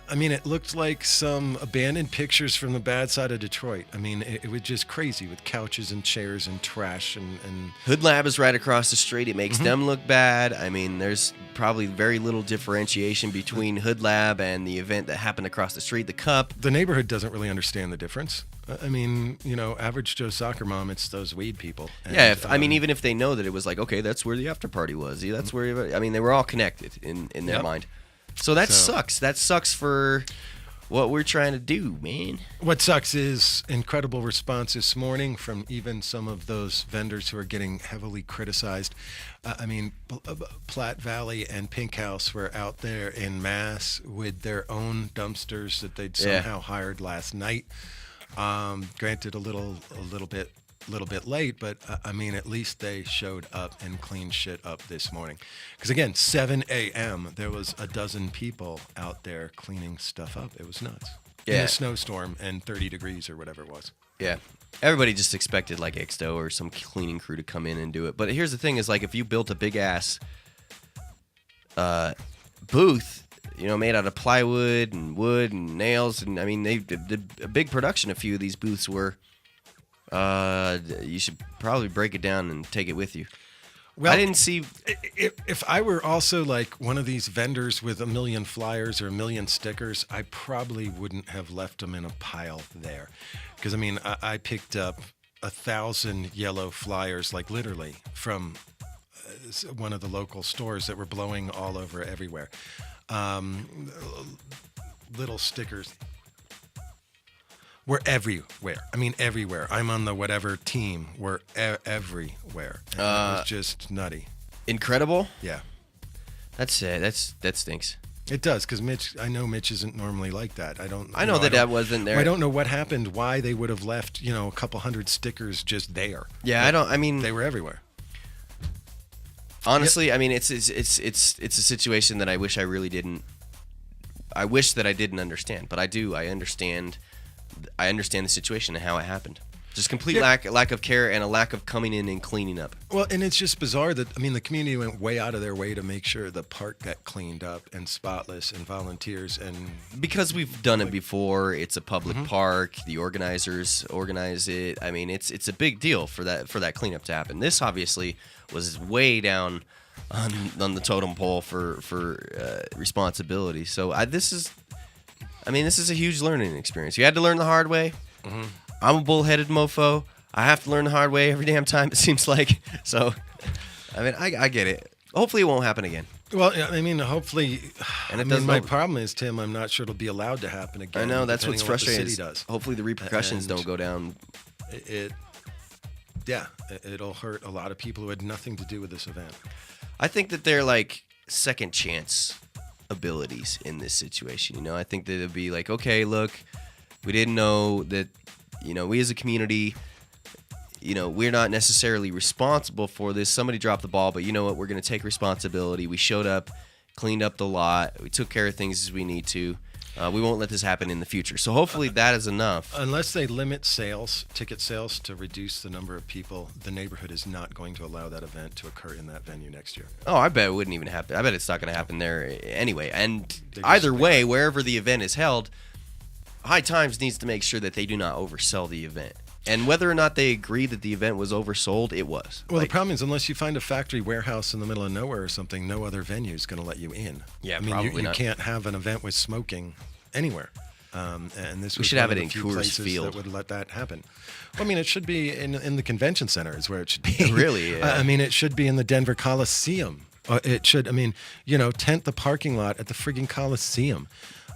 I mean, it looked like some abandoned pictures from the bad side of Detroit. I mean, it was just crazy with couches and chairs and trash and Hood Lab is right across the street. It makes them look bad. I mean, there's probably very little differentiation between Hood Lab and the event that happened across the street, the Cup. The neighborhood doesn't really understand the difference. I mean, average Joe soccer mom, it's those weed people. And, yeah, even if they know that it was like, okay, that's where the after party was. Yeah, that's where. I mean, they were all connected in their mind. So that sucks. That sucks for what we're trying to do, man. What sucks is incredible response this morning from even some of those vendors who are getting heavily criticized. I mean, Platte Valley and Pink House were out there in mass with their own dumpsters that they'd somehow hired last night. Granted, a little bit late, but I mean, at least they showed up and cleaned shit up this morning. Because again, 7 a.m., there was a dozen people out there cleaning stuff up. It was nuts. In a snowstorm and 30 degrees or whatever it was. Yeah. Everybody just expected like XDO or some cleaning crew to come in and do it. But here's the thing is like if you built a big ass booth, made out of plywood and wood and nails, and I mean, they did a big production. A few of these booths were. You should probably break it down and take it with you. Well, I didn't see. If I were also like one of these vendors with 1 million flyers or 1 million stickers, I probably wouldn't have left them in a pile there. Because I mean, I picked up 1,000 yellow flyers, like literally from one of the local stores that were blowing all over everywhere. Little stickers. We're everywhere. I mean, everywhere. I'm on the whatever team. We're everywhere. And it was just nutty. Incredible? Yeah. That stinks. It does, because I know Mitch isn't normally like that. I know that wasn't there. I don't know what happened, why they would have left, a couple hundred stickers just there. Yeah, they were everywhere. Honestly, I mean, it's a situation that I wish I really didn't. I wish that I didn't understand, but I do. I understand the situation and how it happened. Just complete lack of care and a lack of coming in and cleaning up. Well, and it's just bizarre that, I mean, the community went way out of their way to make sure the park got cleaned up and spotless and volunteers and... Because we've done it before, it's a public park, the organizers organize it. I mean, it's a big deal for that cleanup to happen. This obviously was way down on the totem pole for responsibility. So this is a huge learning experience. You had to learn the hard way. Mm-hmm. I'm a bullheaded mofo. I have to learn the hard way every damn time, it seems like. So, I mean, I get it. Hopefully it won't happen again. Well, I mean, hopefully. And my problem is, Tim, I'm not sure it'll be allowed to happen again. I know, that's what's frustrating. What the city does. Hopefully the repercussions don't go down. It'll hurt a lot of people who had nothing to do with this event. I think that they're like second chance abilities in this situation. I think that it'd be like, okay, look, we didn't know that, we as a community, we're not necessarily responsible for this. Somebody dropped the ball, but you know what? We're going to take responsibility. We showed up, cleaned up the lot. We took care of things as we need to. We won't let this happen in the future. So hopefully that is enough. Unless they limit ticket sales to reduce the number of people, the neighborhood is not going to allow that event to occur in that venue next year. Oh, I bet it wouldn't even happen. I bet it's not going to happen there anyway. And either way, wherever the event is held, High Times needs to make sure that they do not oversell the event. And whether or not they agree that the event was oversold, it was. Well, the problem is, unless you find a factory warehouse in the middle of nowhere or something, no other venue is going to let you in. Yeah, I mean, probably you not. can't have an event with smoking anywhere. And this We was should one have of it the in few Coors places Field. that would let that happen. Well, I mean, it should be in the convention center is where it should be. Really? Yeah. I mean, it should be in the Denver Coliseum. It should. I mean, tent the parking lot at the frigging Coliseum.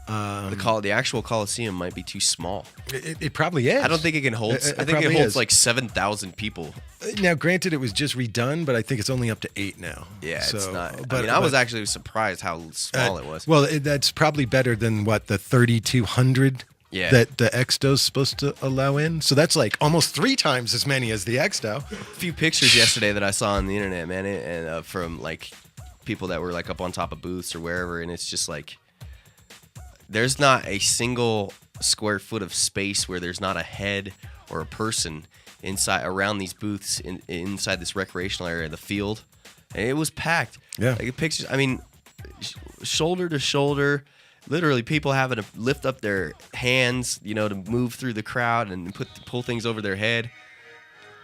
The actual Coliseum might be too small. It probably is. I don't think it can hold. I think it holds like 7,000 people. Now, granted, it was just redone, but I think it's only up to 8 now. Yeah, so, it's not. But, I was actually surprised how small it was. Well, that's probably better than what the 3,200 that the Exto's supposed to allow in. So that's like almost 3 times as many as the Exto. A few pictures yesterday that I saw on the internet, man, and from like people that were like up on top of booths or wherever, and it's just like there's not a single square foot of space where there's not a head or a person inside around these booths inside this recreational area, the field. And it was packed. Yeah. Like pictures, I mean, shoulder to shoulder, literally people having to lift up their hands, to move through the crowd and pull things over their head.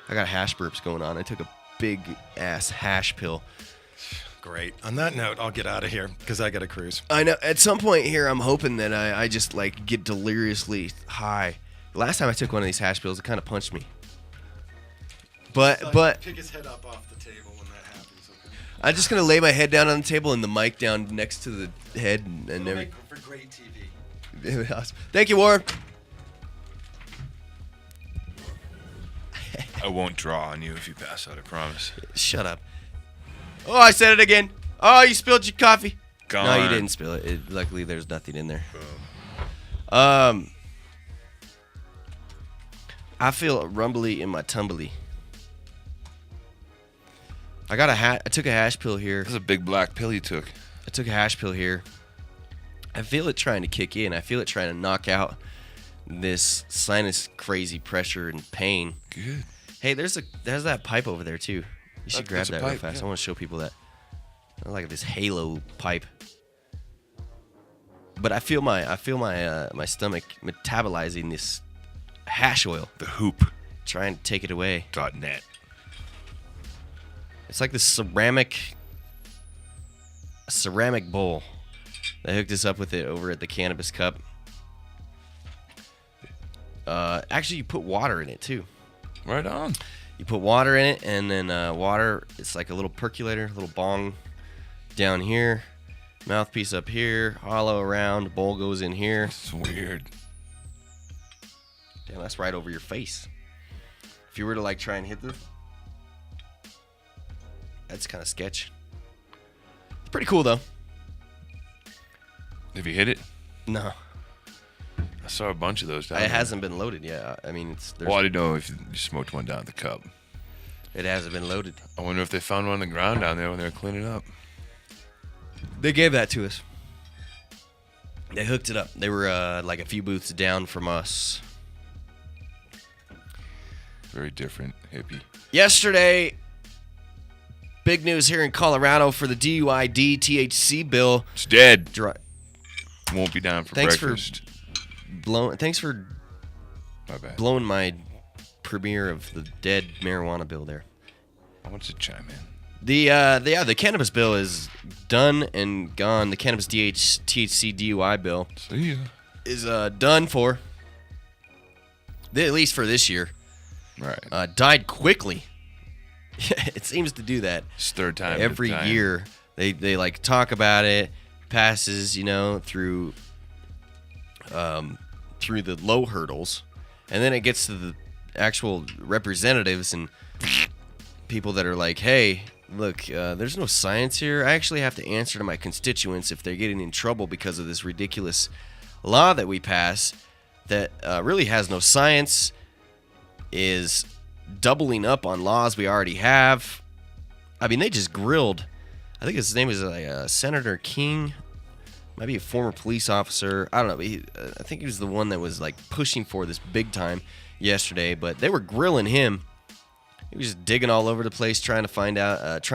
I got hash burps going on. I took a big ass hash pill. Great. On that note, I'll get out of here because I got to cruise. I know. At some point here, I'm hoping that I just like get deliriously high. The last time I took one of these hash pills, it kind of punched me. But pick his head up off the table when that happens. Okay? I'm just gonna lay my head down on the table and the mic down next to the head and everything. For great TV. Awesome. Thank you, Warren. I won't draw on you if you pass out, I promise. Shut up. Oh, I said it again. Oh, you spilled your coffee. Gone. No, you didn't spill it. Luckily, there's nothing in there. I feel rumbly in my tumbly. I took a hash pill here. That's a big black pill you took. I took a hash pill here. I feel it trying to kick in. I feel it trying to knock out this sinus crazy pressure and pain. Good. Hey, there's that pipe over there too. You should grab That's a that real pipe, fast. yeah. I want to show people that. I like this halo pipe. But I feel my stomach metabolizing this hash oil. The hoop. Trying to take it away. .net. It's like this ceramic bowl. They hooked us up with it over at the Cannabis Cup. Actually, you put water in it too. Right on. You put water in it, and then water, it's like a little percolator, a little bong down here, mouthpiece up here, hollow around, bowl goes in here. It's weird. Damn, that's right over your face. If you were to like try and hit this, that's kind of sketch. It's pretty cool though. Have you hit it? No. I saw a bunch of those down It there. hasn't been loaded yet. I mean, Well, I didn't know if you smoked one down at the cup. It hasn't been loaded. I wonder if they found one on the ground down there when they were cleaning up. They gave that to us. They hooked it up. They were like a few booths down from us. Very different, hippie. Yesterday, big news here in Colorado for the DUID THC bill. It's dead. Won't be down for breakfast. Thanks for My bad. blowing my premiere of the dead marijuana bill there. I want to chime in. The cannabis bill is done and gone. The cannabis THC DUI bill See ya. is done for, at least for this year. Right. Died quickly. It seems to do that. It's third time. Every year. They like talk about it, passes, through the low hurdles, and then it gets to the actual representatives and people that are like, hey, look, there's no science here. I actually have to answer to my constituents if they're getting in trouble because of this ridiculous law that we pass that really has no science, is doubling up on laws we already have. I mean, they just grilled, I think his name is Senator King, might be a former police officer. I don't know. I think he was the one that was like pushing for this big time yesterday, but they were grilling him. He was just digging all over the place, trying to find out,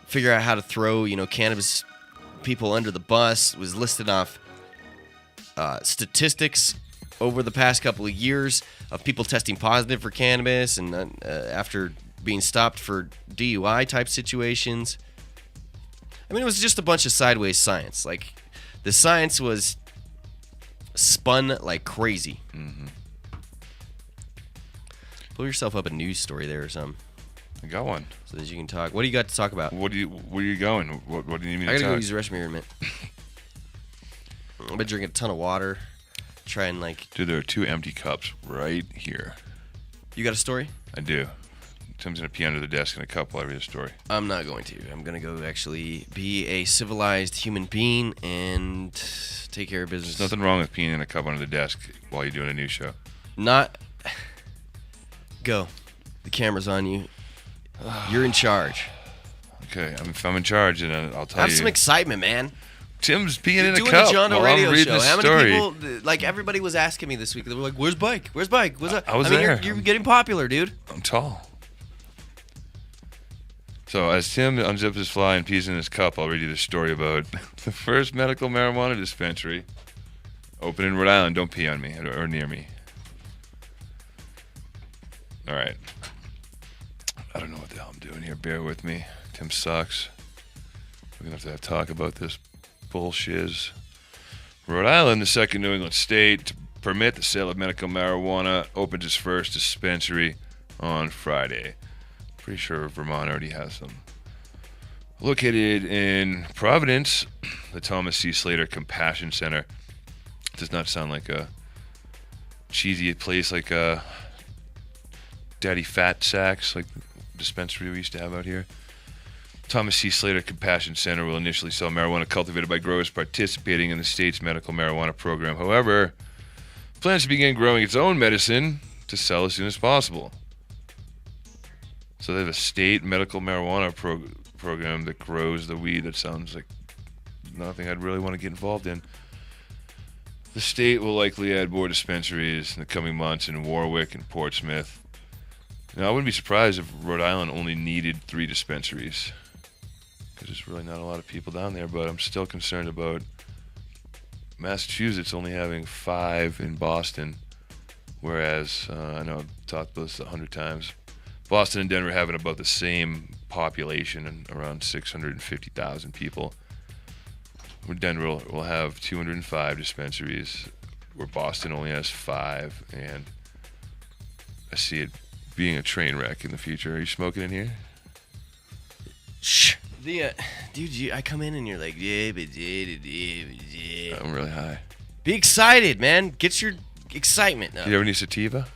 figure out how to throw, cannabis people under the bus. Was listed off statistics over the past couple of years of people testing positive for cannabis and after being stopped for DUI type situations. I mean, it was just a bunch of sideways science. Like, the science was spun like crazy. Mm-hmm. Pull yourself up a news story there or something. I got one. So that you can talk. What do you got to talk about? Where are you going? What do you need me to I gotta talk? go use the restroom here in a minute. I've been drinking a ton of water. Try and like... Dude, there are 2 empty cups right here. You got a story? I do. Tim's gonna pee under the desk in a cup while I read a story. I'm not going to. I'm gonna go actually be a civilized human being and take care of business. There's nothing wrong with peeing in a cup under the desk while you're doing a news show. Not... Go. The camera's on you. You're in charge. Okay, if I'm in charge, then I'll tell you. Have some excitement, man. Tim's peeing in a Doing cup the John Doe while radio I'm reading show. this How many story. people? Like everybody was asking me this week. They were like, "Where's Bike? Where's Bike? Where's that?" I was mean, there. You're getting popular, dude. I'm tall. So as Tim unzips his fly and pees in his cup, I'll read you the story about the first medical marijuana dispensary open in Rhode Island. Don't pee on me or near me. All right. I don't know what the hell I'm doing here. Bear with me. Tim sucks. We're going to have to talk about this bullshiz. Rhode Island, the second New England state to permit the sale of medical marijuana, opened its first dispensary on Friday. Pretty sure Vermont already has some. Located in Providence, the Thomas C. Slater Compassion Center. Does not sound like a cheesy place like a Daddy Fat Sacks, like the dispensary we used to have out here. Thomas C. Slater Compassion Center will initially sell marijuana cultivated by growers participating in the state's medical marijuana program. However, plans to begin growing its own medicine to sell as soon as possible. So they have a state medical marijuana program that grows the weed. That sounds like nothing I'd really want to get involved in. The state will likely add more dispensaries in the coming months in Warwick and Portsmouth. Now, I wouldn't be surprised if Rhode Island only needed 3 dispensaries, because there's really not a lot of people down there, but I'm still concerned about Massachusetts only having 5 in Boston, whereas, I know I've talked about this 100 times, Boston and Denver having about the same population and around 650,000 people. Where Denver will have 205 dispensaries, where Boston only has 5, and I see it being a train wreck in the future. Are you smoking in here? Shh. Dude, I come in and you're like, yeah. I'm really high. Be excited, man. Get your excitement up. Do you have any sativa?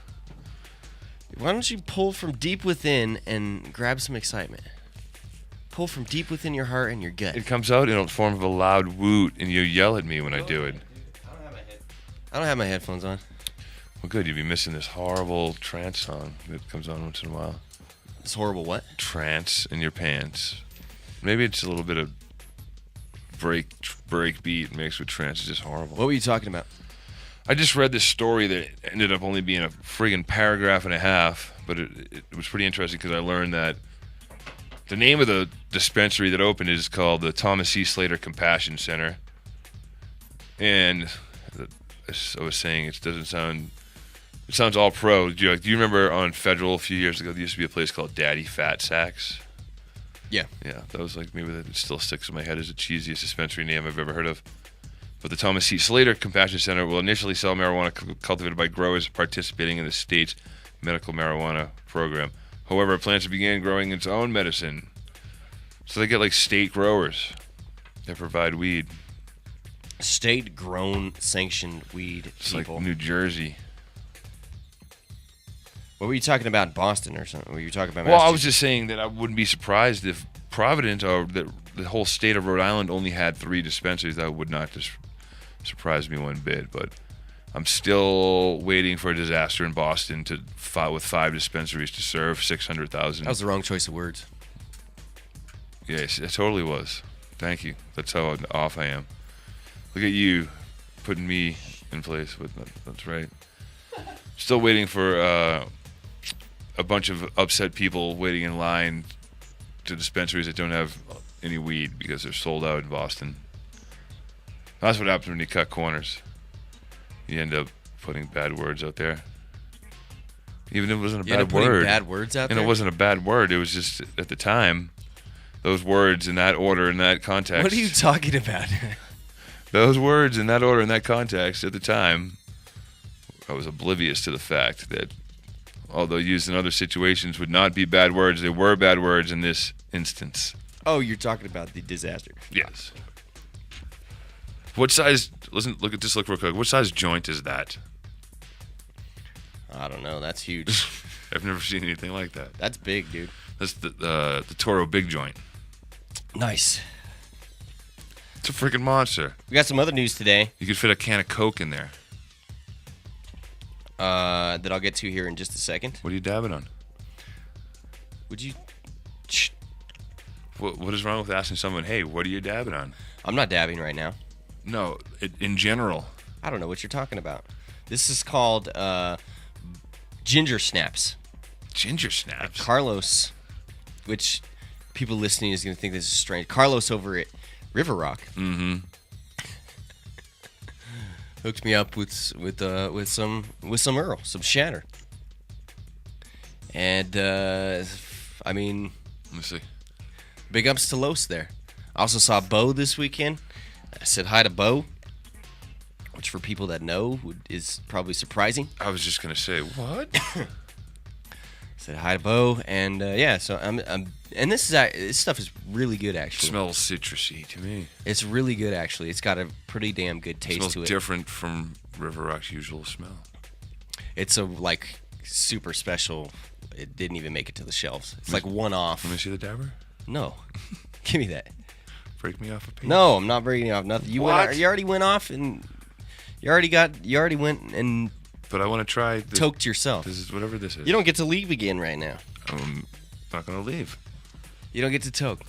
Why don't you pull from deep within and grab some excitement? Pull from deep within your heart and your gut. It comes out in the form of a loud woot, and you yell at me when I do it. I don't have my headphones on. Well, good. You'd be missing this horrible trance song that comes on once in a while. This horrible what? Trance in your pants. Maybe it's a little bit of break beat mixed with trance. It's just horrible. What were you talking about? I just read this story that ended up only being a friggin' paragraph and a half, but it was pretty interesting because I learned that the name of the dispensary that opened is called the Thomas C. Slater Compassion Center. And as I was saying, it sounds all pro. Do you remember on Federal a few years ago, there used to be a place called Daddy Fat Sacks? Yeah. Yeah, that was like, maybe that still sticks in my head as the cheesiest dispensary name I've ever heard of. But the Thomas C. Slater Compassion Center will initially sell marijuana cultivated by growers participating in the state's medical marijuana program. However, it plans to begin growing its own medicine. So they get like state growers that provide weed. State-grown, sanctioned weed It's people. like New Jersey. What were you talking about in Boston or something? Were you talking about Well, I was just saying that I wouldn't be surprised if Providence or the whole state of Rhode Island only had 3 dispensaries. That would not just surprise me one bit. But I'm still waiting for a disaster in Boston with 5 dispensaries to serve 600,000. That was the wrong choice of words. Yes, it totally was. Thank you. That's how off I am. Look at you putting me in place. That's right. Still waiting for a bunch of upset people waiting in line to dispensaries that don't have any weed because they're sold out in Boston. That's what happens when you cut corners. You end up putting bad words out there. Even if it wasn't a bad word. Bad words out there? And it wasn't a bad word. It was just, at the time, those words in that order, in that context. What are you talking about? Those words in that order, in that context, at the time, I was oblivious to the fact that, although used in other situations would not be bad words, they were bad words in this instance. Oh, you're talking about the disaster. Yes. What size? Look at this. Look real quick. What size joint is that? I don't know. That's huge. I've never seen anything like that. That's big, dude. That's the Toro Big Joint. Nice. It's a freaking monster. We got some other news today. You could fit a can of Coke in there. That I'll get to here in just a second. What are you dabbing on? Would you? What is wrong with asking someone, hey, what are you dabbing on? I'm not dabbing right now. No, in general. I don't know what you're talking about. This is called ginger snaps. Ginger snaps? Carlos, which people listening is going to think this is strange. Carlos over at River Rock. Mm-hmm. Hooked me up with some Earl, some shatter. And I mean, let me see. Big ups to Los there. I also saw Bo this weekend. I said hi to Bo, which for people that know is probably surprising. I was just gonna say what. Said hi to Bo, and yeah. So I'm and this stuff is really good actually. It smells citrusy to me. It's really good actually. It's got a pretty damn good taste to it. Smells different from River Rock's usual smell. It's a super special. It didn't even make it to the shelves. It's like one off. Let me see the dabber. No, give me that. Break me off a piece. No, I'm not breaking off nothing. You already went off, and you already went and. But I want to try. Toked yourself. This is whatever this is. You don't get to leave again right now. I'm not gonna leave. You don't get to toke.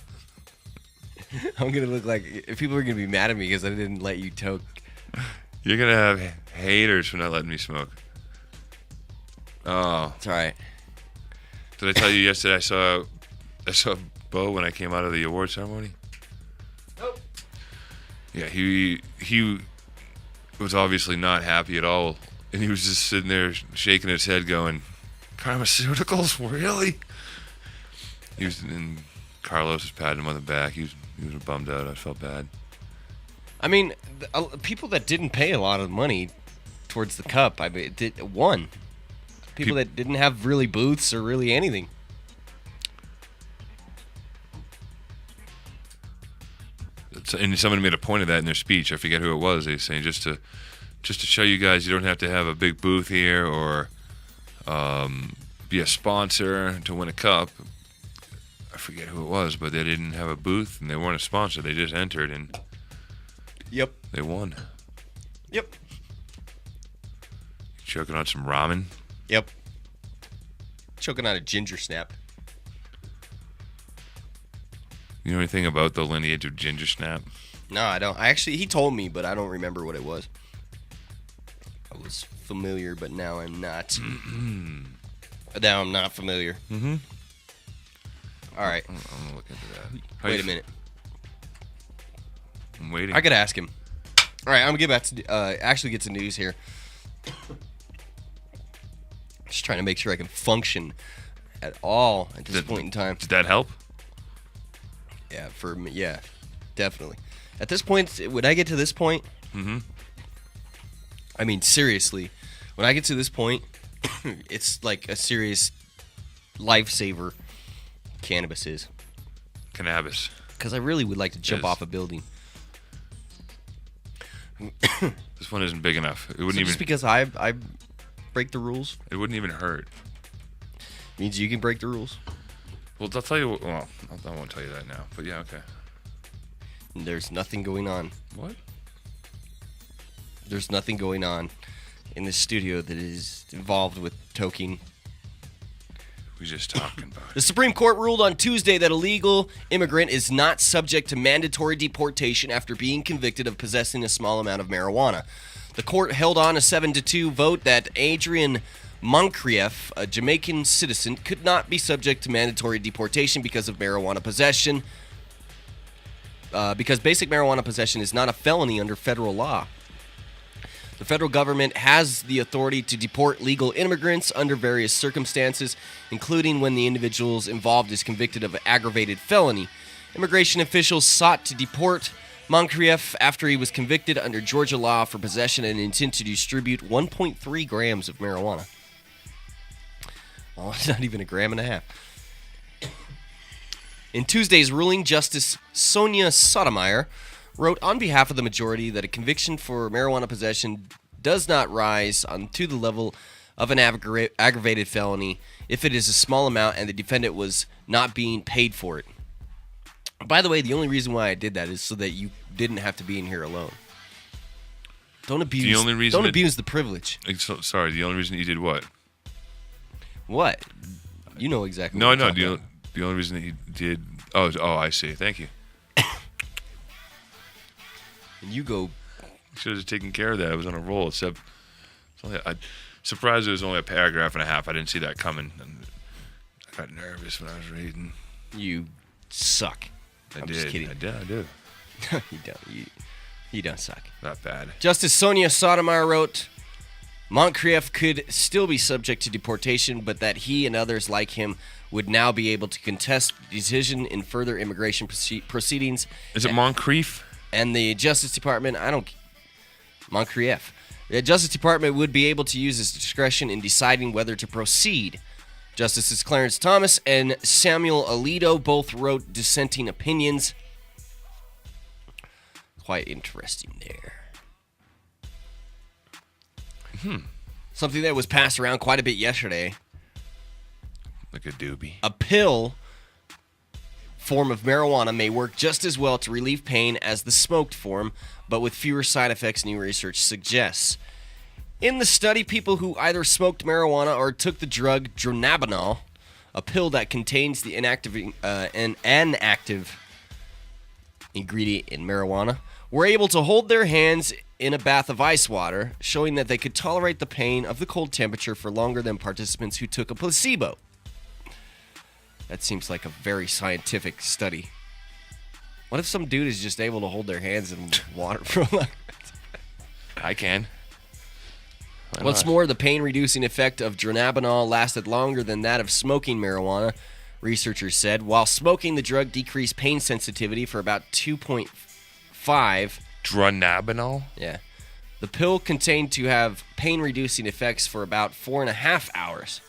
I'm gonna look like people are gonna be mad at me because I didn't let you toke. You're gonna have haters for not letting me smoke. Oh, it's all right. Did I tell you yesterday I saw Bo when I came out of the award ceremony? Nope. Yeah, he was obviously not happy at all, and he was just sitting there shaking his head, going, "Pharmaceuticals, really?" And Carlos was patting him on the back. He was bummed out. I felt bad. I mean, people that didn't pay a lot of money towards the cup, won. People that didn't have really booths or really anything. And somebody made a point of that in their speech. I forget who it was. They were saying just to show you guys you don't have to have a big booth here or be a sponsor to win a cup. I forget who it was, but they didn't have a booth and they weren't a sponsor. They just entered and yep, they won. Yep. Choking on some ramen. Yep. Choking on a ginger snap. You know anything about the lineage of ginger snap? No, I don't. He told me, but I don't remember what it was. I was familiar, but now I'm not. Now I'm not familiar. Mm-hmm. All right. I'm gonna look into that. Wait a minute. I'm waiting. I gotta ask him. All right, I'm gonna get back to actually get to news here. Just trying to make sure I can function at all at this point in time. Did that help? Yeah, for me, yeah, definitely. At this point, when I get to this point, I mean, seriously, when I get to this point, it's like a serious lifesaver. Cannabis is. CAnnabis. Because I really would like to jump off a building. This one isn't big enough. It wouldn't even. Just because I break the rules, it wouldn't even hurt. Means you can break the rules. Well, I'll tell you. Well, I won't tell you that now. But yeah, okay. There's nothing going on. What? There's nothing going on in this studio that is involved with toking. We're just talking about it. The Supreme Court ruled on Tuesday that a legal immigrant is not subject to mandatory deportation after being convicted of possessing a small amount of marijuana. The court held on a 7-2 vote that Adrian Moncrief, a Jamaican citizen, could not be subject to mandatory deportation because of marijuana possession. Because basic marijuana possession is not a felony under federal law. The federal government has the authority to deport legal immigrants under various circumstances, including when the individuals involved is convicted of an aggravated felony. Immigration officials sought to deport Moncrief after he was convicted under Georgia law for possession and intent to distribute 1.3 grams of marijuana. Well, it's not even a gram and a half. In Tuesday's ruling, Justice Sonia Sotomayor wrote on behalf of the majority that a conviction for marijuana possession does not rise to the level of an aggravated felony if it is a small amount and the defendant was not being paid for it. By the way, the only reason why I did that is so that you didn't have to be in here alone. Don't abuse the privilege. Sorry, the only reason you did what? What? You know exactly No, what no. I'm talking about. The only reason that he did... Oh, I see. Thank you. And you go... Should have just taken care of that. I was on a roll. Except, I'm surprised it was only a paragraph and a half. I didn't see that coming. And I got nervous when I was reading. You suck. I'm just kidding. I do. You don't. You don't suck. Not bad. Justice Sonia Sotomayor wrote, Moncrief could still be subject to deportation, but that he and others like him would now be able to contest the decision in further immigration proceedings. Is it Moncrief? And the Justice Department, Moncrief. The Justice Department would be able to use its discretion in deciding whether to proceed. Justices Clarence Thomas and Samuel Alito both wrote dissenting opinions. Quite interesting there. Something that was passed around quite a bit yesterday. Like a doobie. A pill form of marijuana may work just as well to relieve pain as the smoked form, but with fewer side effects, new research suggests. In the study, people who either smoked marijuana or took the drug dronabinol, a pill that contains the inactive ingredient in marijuana, were able to hold their hands in a bath of ice water, showing that they could tolerate the pain of the cold temperature for longer than participants who took a placebo. That seems like a very scientific study. What if some dude is just able to hold their hands in water for a long time? I can. What's more, the pain-reducing effect of dronabinol lasted longer than that of smoking marijuana, researchers said. While smoking, the drug decreased pain sensitivity for about 2.5. Dronabinol? Yeah. The pill contained to have pain-reducing effects for about 4.5 hours.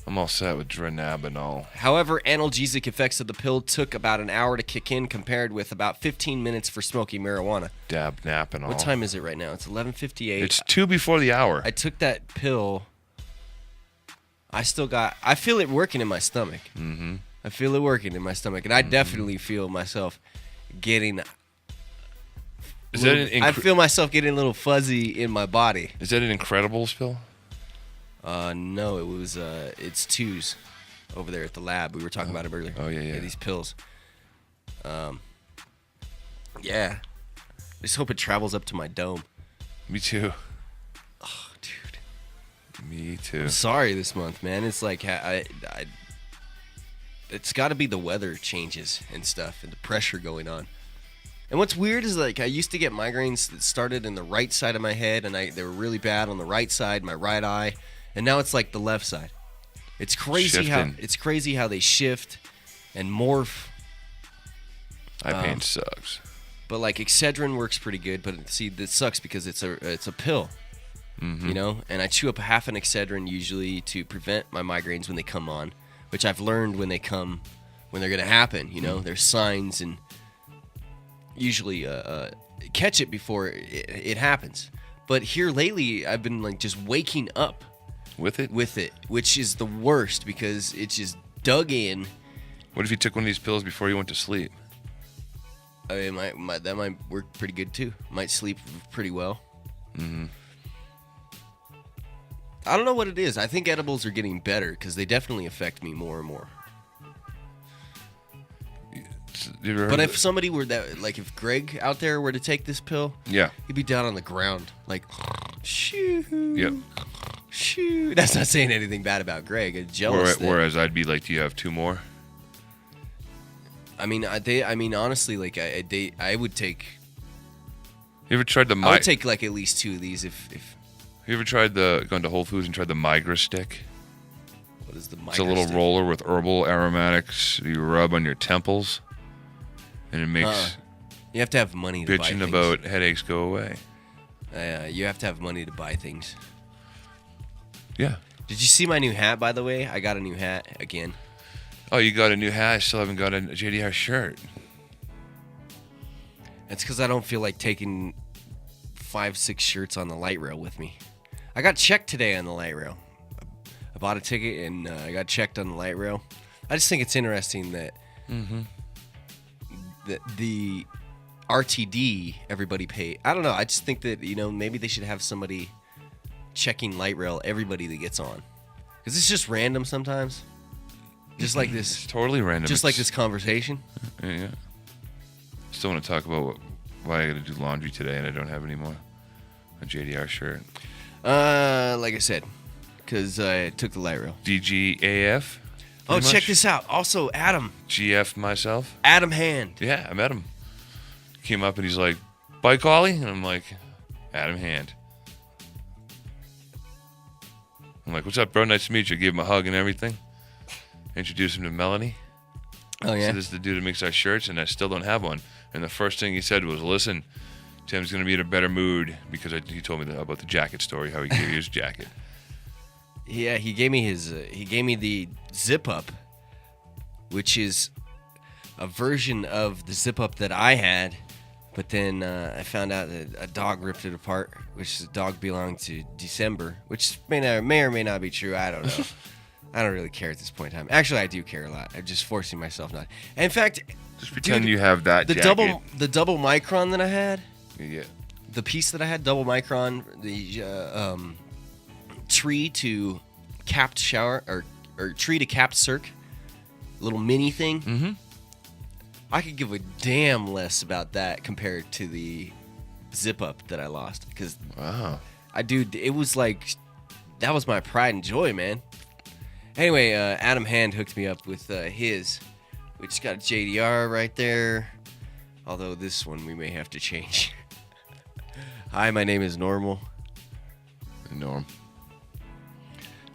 I'm all set with dronabinol. However, analgesic effects of the pill took about an hour to kick in, compared with about 15 minutes for smoking marijuana. Dabnapinol. What time is it right now? It's 11:58. It's 2 before the hour. I took that pill. I feel it working in my stomach. Mm-hmm. I feel it working in my stomach, and I definitely feel myself getting... I feel myself getting a little fuzzy in my body. Is that an Incredibles pill? No, it was it's twos over there at the lab. We were talking about it earlier. Oh yeah. These pills. Yeah. I just hope it travels up to my dome. Me too. Oh, dude. Me too. I'm sorry this month, man. It's like it's got to be the weather changes and stuff, and the pressure going on. And what's weird is, like, I used to get migraines that started in the right side of my head, and they were really bad on the right side, my right eye, and now it's like the left side. It's crazy how they shift and morph. Eye pain sucks. But like Excedrin works pretty good, but see, this sucks because it's a pill, you know. And I chew up half an Excedrin usually to prevent my migraines when they come on, which I've learned when they're gonna happen. You know, there's signs and. Usually catch it before it happens. But here lately, I've been like just waking up with it, which is the worst because it's just dug in. What if you took one of these pills before you went to sleep? I mean, that might work pretty good too. Might sleep pretty well. Mm-hmm. I don't know what it is. I think edibles are getting better because they definitely affect me more and more. But if somebody were like if Greg out there were to take this pill, yeah, he'd be down on the ground like, shoo. Yep. Shoo. That's not saying anything bad about Greg. I'm jealous. Whereas I'd be like, do you have 2 more? I mean, honestly, like I would take. You ever tried the? I would take like at least 2 of these if. You ever tried gone to Whole Foods and tried the Migra stick? What is the Migra? It's a little roller with herbal aromatics you rub on your temples. And it makes You have to have money to buy Bitching things. about headaches go away. You have to have money to buy things. Yeah. Did you see my new hat, by the way? I got a new hat again. Oh, you got a new hat? I still haven't got a JDR shirt. It's because I don't feel like taking 5-6 shirts on the light rail with me. I got checked today on the light rail. I bought a ticket and I got checked on the light rail. I just think it's interesting that the RTD everybody pay. I don't know. I just think that, maybe they should have somebody checking light rail everybody that gets on. Because it's just random sometimes. Just like this. It's totally random. Just like this conversation. Yeah. Still want to talk about why I got to do laundry today and I don't have any more. A JDR shirt. Like I said, because I took the light rail. DGAF. Oh, check this out. Also, Adam. GF myself. Adam Hand. Yeah, I met him. Came up and he's like, "Bike Ollie?" And I'm like, "Adam Hand." I'm like, "What's up, bro? Nice to meet you." I gave him a hug and everything. Introduced him to Melanie. Oh, yeah? So this is the dude that makes our shirts, and I still don't have one. And the first thing he said was, "Listen, Tim's going to be in a better mood," because he told me about the jacket story, how he gave you his jacket. Yeah, he gave me the zip up, which is a version of the zip up that I had, but then I found out that a dog ripped it apart, which the dog belonged to December, which may or may not be true. I don't know. I don't really care at this point in time. Actually, I do care a lot. I'm just forcing myself not. And in fact, just pretend you have that the jacket. the double micron that I had. Yeah. The piece that I had, double micron, the tree to capped shower or tree to capped circ, little mini thing. Mm-hmm. I could give a damn less about that compared to the zip up that I lost, because it was like that was my pride and joy, man. Anyway, Adam Hand hooked me up with his, which got a JDR right there. Although this one we may have to change. Hi, my name is Norm.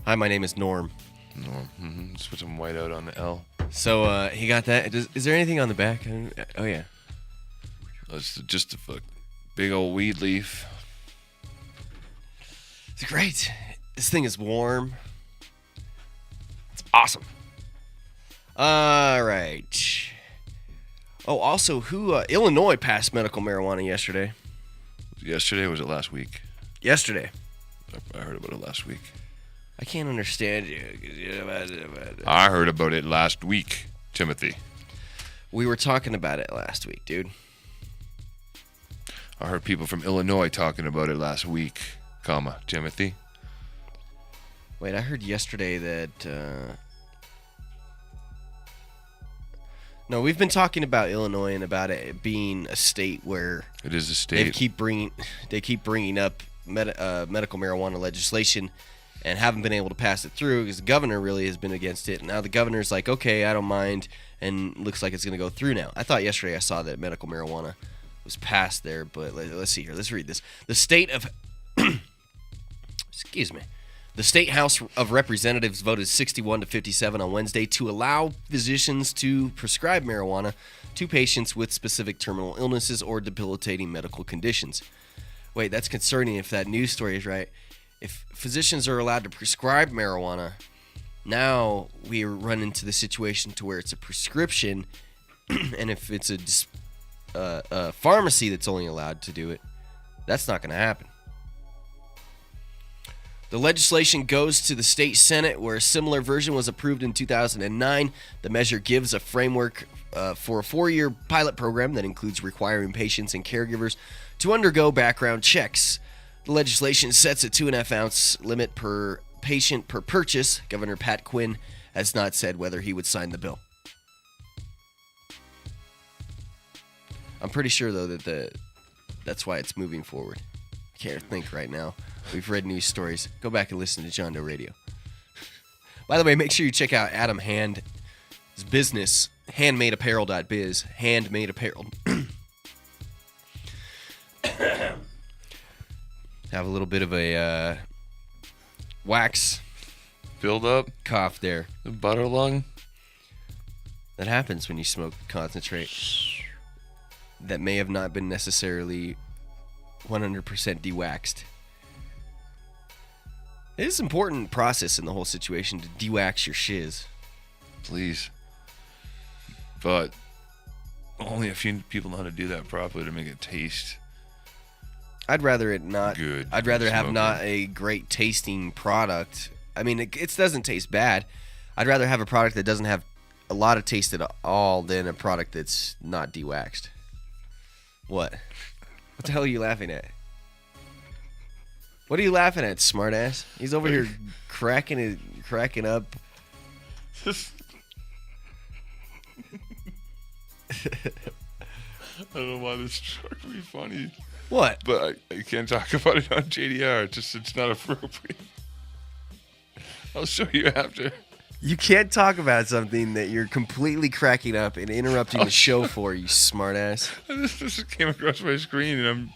Hi, my name is Norm. Mm-hmm. Just put some white out on the L. So he got that. Is there anything on the back? Oh, yeah. It's just a big old weed leaf. It's great. This thing is warm. It's awesome. All right. Oh, also, Illinois passed medical marijuana yesterday. Yesterday, or was it last week? Yesterday. I heard about it last week. I can't understand you. I heard about it last week, Timothy. We were talking about it last week, dude. I heard people from Illinois talking about it last week, Timothy. Wait, I heard yesterday that... No, we've been talking about Illinois and about it being a state where... It is a state. They keep bringing up medical marijuana legislation and haven't been able to pass it through because the governor really has been against it. And now the governor's like, okay, I don't mind, and looks like it's going to go through now. I thought yesterday I saw that medical marijuana was passed there, but let's see here. Let's read this. The state of... Excuse me. The State House of Representatives voted 61-57 on Wednesday to allow physicians to prescribe marijuana to patients with specific terminal illnesses or debilitating medical conditions. Wait, that's concerning if that news story is right. If physicians are allowed to prescribe marijuana, now we run into the situation to where it's a prescription, and if it's a pharmacy that's only allowed to do it, that's not going to happen. The legislation goes to the state Senate, where a similar version was approved in 2009. The measure gives a framework for a 4-year pilot program that includes requiring patients and caregivers to undergo background checks. The legislation sets a 2.5-ounce limit per patient per purchase. Governor Pat Quinn has not said whether he would sign the bill. I'm pretty sure, though, that that's why it's moving forward. I can't think right now. We've read news stories. Go back and listen to John Doe Radio. By the way, make sure you check out Adam Hand's business, handmadeapparel.biz. Handmade apparel. Have a little bit of a wax build up cough there. The butter lung. That happens when you smoke concentrate. that may have not been necessarily 100% de-waxed. It is an important process in the whole situation to de-wax your shiz. Please. But only a few people know how to do that properly to make it taste. I'd rather it not. Good. I'd rather have Smoky. not a great tasting product. I mean, it doesn't taste bad. I'd rather have a product that doesn't have a lot of taste at all than a product that's not de-waxed. What? What the hell are you laughing at? What are you laughing at, smartass? He's over here cracking up. I don't know why this struck me funny. What? But I can't talk about it on JDR. It's not appropriate. I'll show you after. You can't talk about something that you're completely cracking up and interrupting the show for, you smartass. This came across my screen and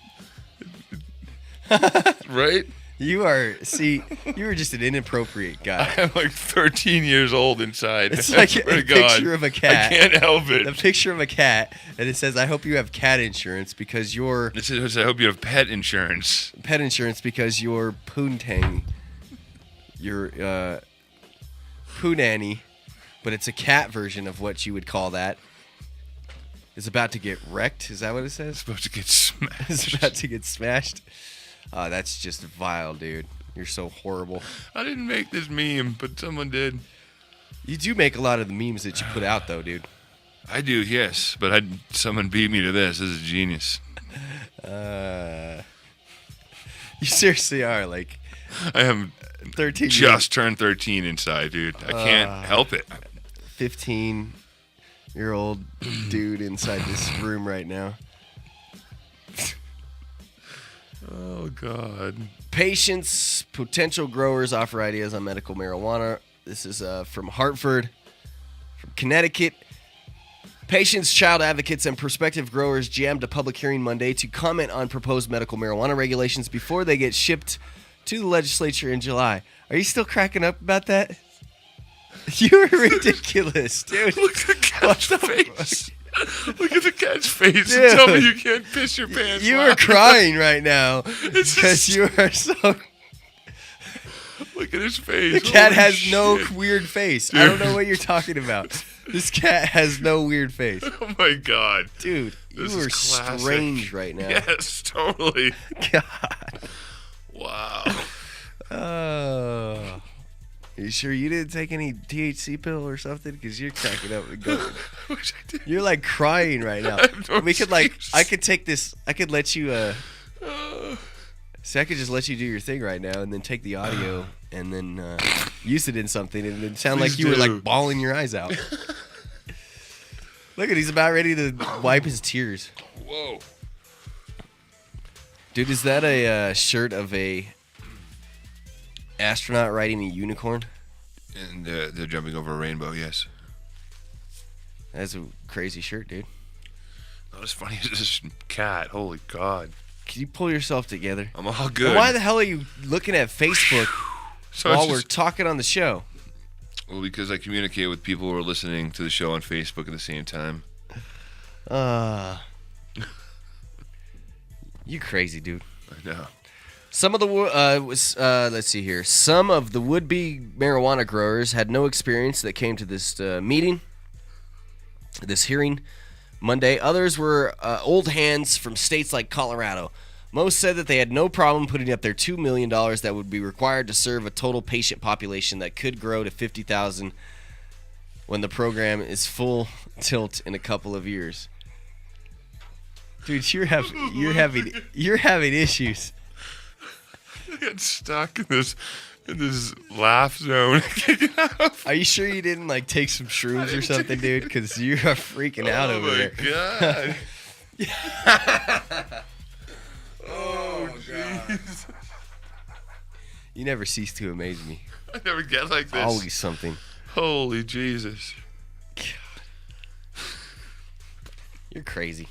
I'm... right? You are just an inappropriate guy. I'm like 13 years old inside. It's like a picture of a cat. I can't help it. A picture of a cat, and it says, I hope you have cat insurance because you're... It says, I hope you have pet insurance. Pet insurance because your poontang, your poonanny, but it's a cat version of what you would call that, is about to get wrecked. Is that what it says? It's about to get smashed. It's about to get smashed. Oh, that's just vile, dude. You're so horrible. I didn't make this meme, but someone did. You do make a lot of the memes that you put out, though, dude. I do, yes. But someone beat me to this. This is genius. You seriously are, like... I am 13 just turned 13 inside, dude. I can't help it. 15-year-old dude inside this room right now. Oh, God. Patients, potential growers offer ideas on medical marijuana. This is from Hartford, from Connecticut. Patients, child advocates, and prospective growers jammed a public hearing Monday to comment on proposed medical marijuana regulations before they get shipped to the legislature in July. Are you still cracking up about that? You're ridiculous, dude. Look at the cat's face. Look at the cat's face. Dude, And tell me you can't piss your pants. You are crying right now because you are so... Look at his face. The cat Holy has shit. no weird face. Dude. I don't know what you're talking about. This cat has no weird face. Oh, my God. Dude, This you is are classic. strange right now. Yes, totally. God. Wow. Oh. You sure you didn't take any THC pill or something? Because you're cracking up and going. I wish I did. You're like crying right now. I have no We could like, excuse. I could take this. I could let you. See, I could just let you do your thing right now, and then take the audio and then use it in something, and then sound Please like you were do. like bawling your eyes out. Look at, he's about ready to wipe his tears. Whoa. Dude, is that a shirt of a astronaut riding a unicorn? And they're jumping over a rainbow, yes. That's a crazy shirt, dude. Not as funny as this cat. Holy God. Can you pull yourself together? I'm all good. And why the hell are you looking at Facebook while we're talking on the show? Well, because I communicate with people who are listening to the show on Facebook at the same time. You crazy, dude. I know. Some of the let's see here. Some of the would-be marijuana growers had no experience that came to this this hearing Monday. Others were old hands from states like Colorado. Most said that they had no problem putting up their $2 million that would be required to serve a total patient population that could grow to 50,000 when the program is full tilt in a couple of years. Dude, you're having issues. I got stuck in this laugh zone. Are you sure you didn't like take some shrooms or something, dude? Because you are freaking out over there. God. Oh, jeez. You never cease to amaze me. I never get like this. Always something. Holy Jesus. God. You're crazy.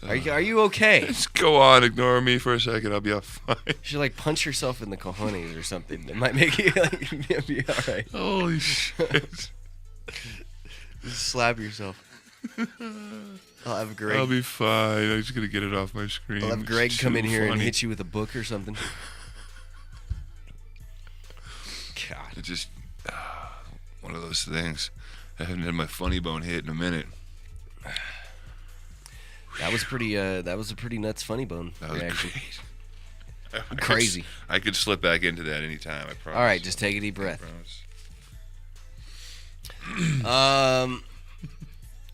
Are you okay? Just go on, ignore me for a second. I'll be all fine. You should like punch yourself in the cojones or something. That might make you like be all right. Holy shit. Just slap yourself. I'll have Greg. I'll be fine. I'm just gonna get it off my screen. I'll have Greg come in here and funny. hit you with a book or something. God, It's just one of those things. I haven't had my funny bone hit in a minute. that was pretty. That was a pretty nuts funny bone That was reaction. great. Crazy. I could slip back into that anytime. I promise. All right, just take a deep breath.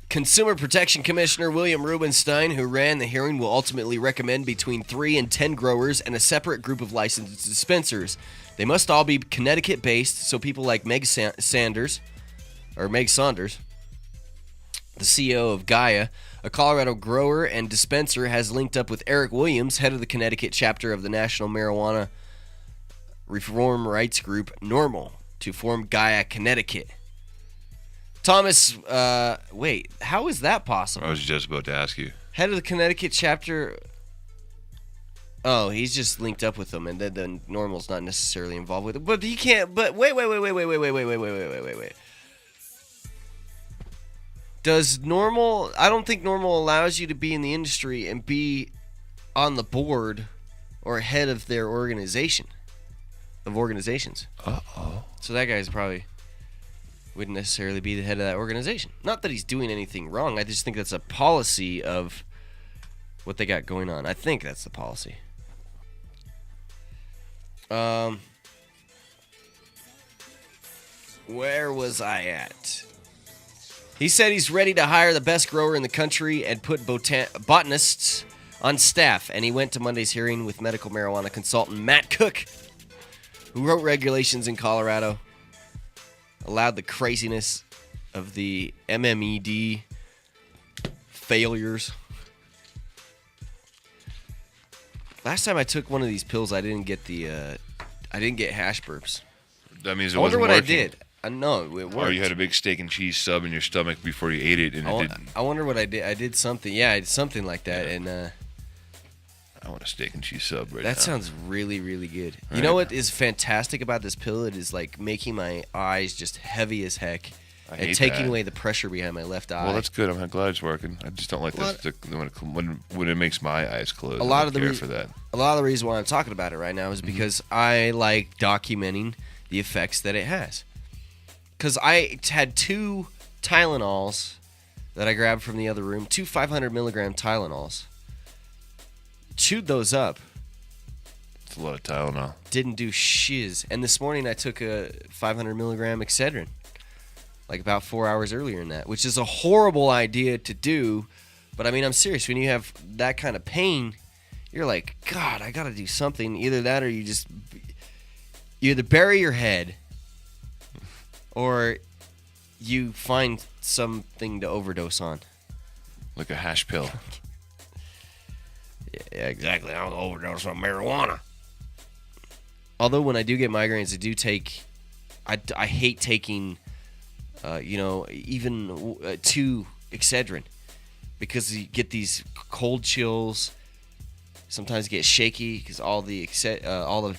Consumer Protection Commissioner William Rubenstein, who ran the hearing, will ultimately recommend between 3 and 10 growers and a separate group of licensed dispensers. They must all be Connecticut-based, so people like Meg Saunders, the CEO of Gaia, a Colorado grower and dispenser, has linked up with Eric Williams, head of the Connecticut chapter of the National Marijuana Reform Rights Group, NORML, to form Gaia Connecticut. Thomas, wait, how is that possible? I was just about to ask you. Head of the Connecticut chapter. Oh, he's just linked up with them, and then the NORML's not necessarily involved with it. But you can't. But wait. Does NORML? I don't think NORML allows you to be in the industry and be on the board or head of their organizations. Uh-oh. So that guy's probably wouldn't necessarily be the head of that organization. Not that he's doing anything wrong. I just think that's a policy of what they got going on. I think that's the policy. Where was I at? He said he's ready to hire the best grower in the country and put botanists on staff. And he went to Monday's hearing with medical marijuana consultant Matt Cook, who wrote regulations in Colorado, allowed the craziness of the MMED failures. Last time I took one of these pills, I didn't get hash burps. That means it I wonder wasn't what working. I did. I know it worked. Or you had a big steak and cheese sub in your stomach before you ate it, and it didn't. I wonder what I did. I did something. Yeah, I did something like that, and I want a steak and cheese sub right now. that sounds really, really good. Right. You know what is fantastic about this pill? It is like making my eyes just heavy as heck, I and hate taking that. away the pressure behind my left eye. Well, that's good. I'm glad it's working. I just don't like this when it makes my eyes close. A lot of the for that. A lot of the reason why I'm talking about it right now is because I like documenting the effects that it has. Because I had 2 Tylenols that I grabbed from the other room, 2 500 milligram Tylenols. Chewed those up. It's a lot of Tylenol. Didn't do shiz. And this morning I took a 500 milligram Excedrin, like about 4 hours earlier than that, which is a horrible idea to do. But I mean, I'm serious. When you have that kind of pain, you're like, God, I got to do something. Either that or you either bury your head or you find something to overdose on. Like a hash pill. Yeah, exactly. I'll overdose on marijuana. Although when I do get migraines, I do take. I hate taking, even 2 Excedrin, because you get these cold chills. Sometimes you get shaky because all the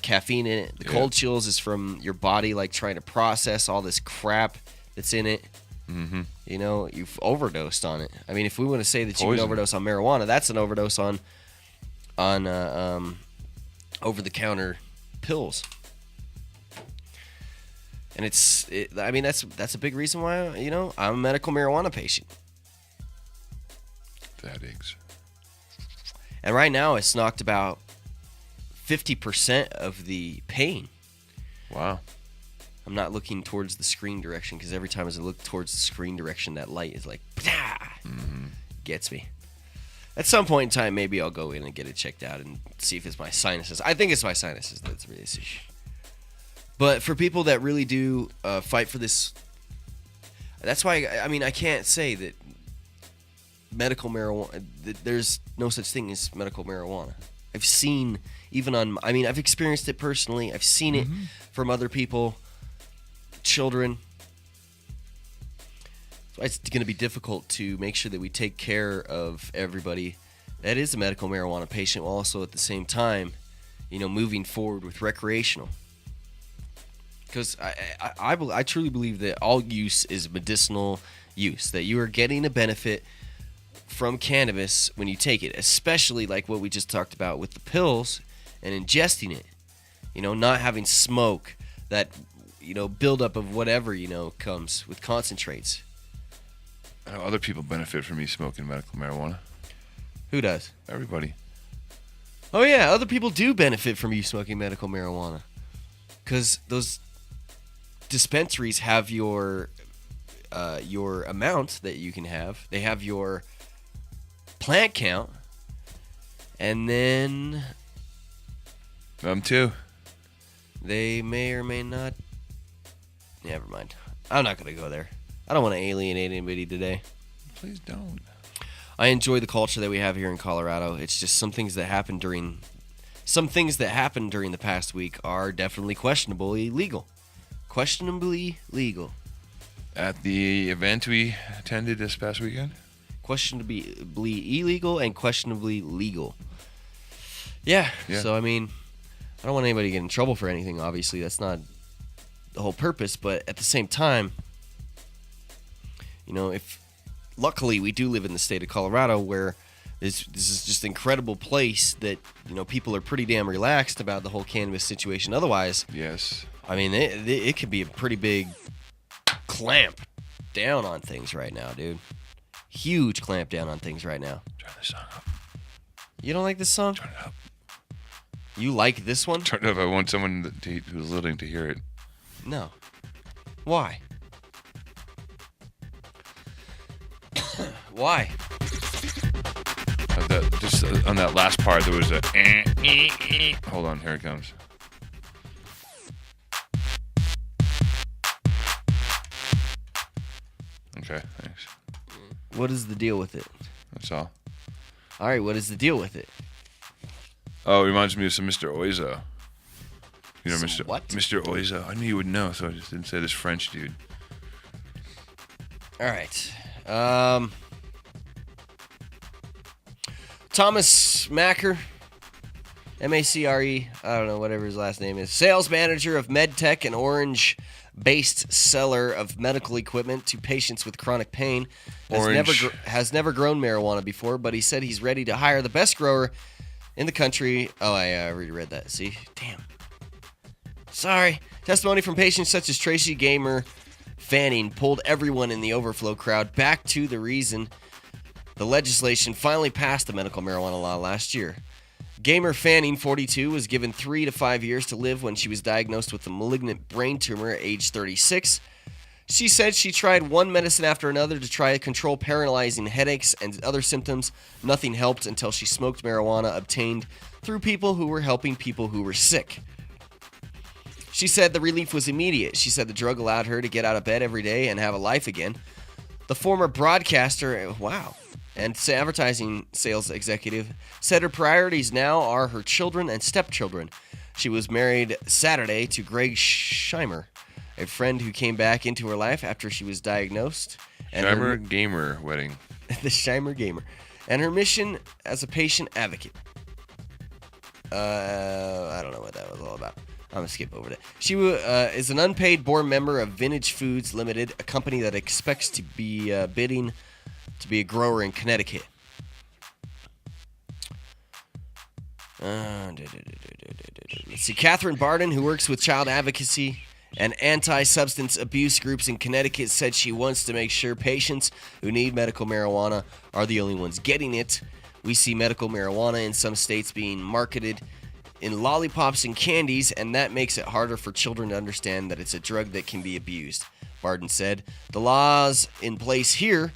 caffeine in it. The cold chills is from your body like trying to process all this crap that's in it. Mm-hmm. You know, you've overdosed on it. I mean, if we want to say that you Poison. can overdose on marijuana, that's an overdose on over-the-counter pills. And that's a big reason why, I'm a medical marijuana patient. That is. And right now it's knocked about 50% of the pain. Wow. I'm not looking towards the screen direction because every time as I look towards the screen direction, that light is like, gets me. At some point in time, maybe I'll go in and get it checked out and see if it's my sinuses. I think it's my sinuses that's really this issue. But for people that really do fight for this, that's why, I can't say that medical marijuana, there's no such thing as medical marijuana. I've seen, I've experienced it personally. I've seen it from other people, children. So it's going to be difficult to make sure that we take care of everybody that is a medical marijuana patient, while also at the same time, moving forward with recreational. Because I truly believe that all use is medicinal use, that you are getting a benefit from cannabis when you take it, especially like what we just talked about with the pills and ingesting it. Not having smoke, that, buildup of whatever, comes with concentrates. I know other people benefit from me smoking medical marijuana. Who does? Everybody. Oh, yeah, other people do benefit from you smoking medical marijuana. Because those dispensaries have your amount that you can have. They have your plant count. And then... too. They may or may not... Never mind. I'm not going to go there. I don't want to alienate anybody today. Please don't. I enjoy the culture that we have here in Colorado. It's just some things that happened during the past week are definitely questionably legal. Questionably legal. At the event we attended this past weekend? Questionably illegal and questionably legal. Yeah. So, I mean, I don't want anybody to get in trouble for anything, obviously. That's not the whole purpose. But at the same time, if luckily we do live in the state of Colorado where this is just an incredible place that, people are pretty damn relaxed about the whole cannabis situation. Otherwise, yes. I mean, it could be a pretty big clamp down on things right now, dude. Huge clamp down on things right now. Turn this song up. You don't like this song? Turn it up. You like this one? Turn it up. I want someone who's listening to hear it. No. Why? Why? Just on that last part, there was a... Hold on, here it comes. Okay, thanks. What is the deal with it? That's all. All right, what is the deal with it? Oh, it reminds me of some Mr. Oizo. Some what? Mr. Oizo. I knew you would know, so I just didn't say this French dude. All right. Thomas Macker, M-A-C-R-E, I don't know, whatever his last name is, sales manager of MedTech, an Orange-based seller of medical equipment to patients with chronic pain, has never grown marijuana before, but he said he's ready to hire the best grower in the country. Oh, I already read that. See? Damn. Sorry. Testimony from patients such as Tracy Gamer Fanning pulled everyone in the overflow crowd back to the reason the legislation finally passed the medical marijuana law last year. Gamer Fanning, 42, was given 3 to 5 years to live when she was diagnosed with a malignant brain tumor at age 36. She said she tried one medicine after another to try to control paralyzing headaches and other symptoms. Nothing helped until she smoked marijuana obtained through people who were helping people who were sick. She said the relief was immediate. She said the drug allowed her to get out of bed every day and have a life again. The former broadcaster, and advertising sales executive said her priorities now are her children and stepchildren. She was married Saturday to Greg Scheimer, a friend who came back into her life after she was diagnosed. Scheimer Gamer wedding. The Scheimer Gamer. And her mission as a patient advocate. I don't know what that was all about. I'm going to skip over that. She is an unpaid board member of Vintage Foods Limited, a company that expects to be bidding to be a grower in Connecticut. Let's see. Catherine Barden, who works with child advocacy and anti-substance abuse groups in Connecticut, said she wants to make sure patients who need medical marijuana are the only ones getting it. We see medical marijuana in some states being marketed in lollipops and candies, and that makes it harder for children to understand that it's a drug that can be abused. Barden said, the law's in place here,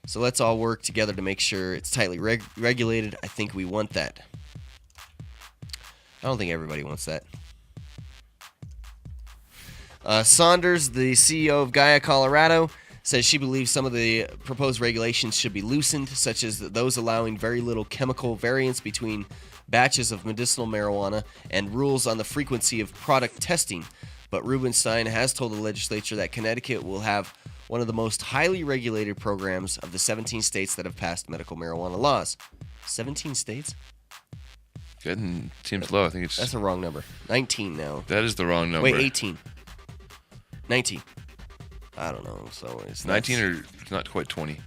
so let's all work together to make sure it's tightly regulated. I think we want that. I don't think everybody wants that. Saunders, the CEO of Gaia, Colorado, says she believes some of the proposed regulations should be loosened, such as those allowing very little chemical variance between batches of medicinal marijuana and rules on the frequency of product testing. But Rubenstein has told the legislature that Connecticut will have one of the most highly regulated programs of the 17 states that have passed medical marijuana laws. 17 states? Good. Seems low. I think it's... That's the wrong number. 19 now. That is the wrong number. Wait, 18. 19. I don't know. So it's 19 or it's not quite 20.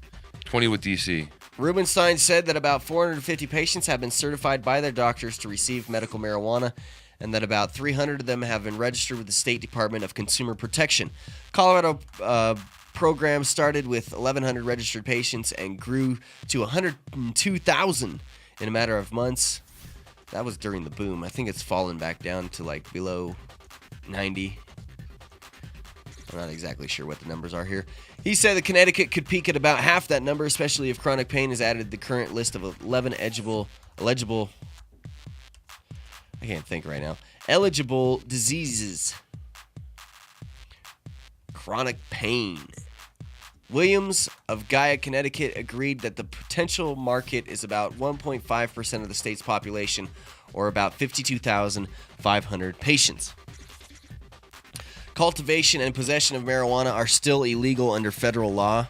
20 with DC. Rubenstein said that about 450 patients have been certified by their doctors to receive medical marijuana, and that about 300 of them have been registered with the State Department of Consumer Protection. Colorado program started with 1,100 registered patients and grew to 102,000 in a matter of months. That was during the boom. I think it's fallen back down to like below 90. I'm not exactly sure what the numbers are here. He said that Connecticut could peak at about half that number, especially if chronic pain is added to the current list of 11 eligible I can't think right now. Eligible diseases. Chronic pain. Williams of Gaia, Connecticut agreed that the potential market is about 1.5% of the state's population, or about 52,500 patients. Cultivation and possession of marijuana are still illegal under federal law,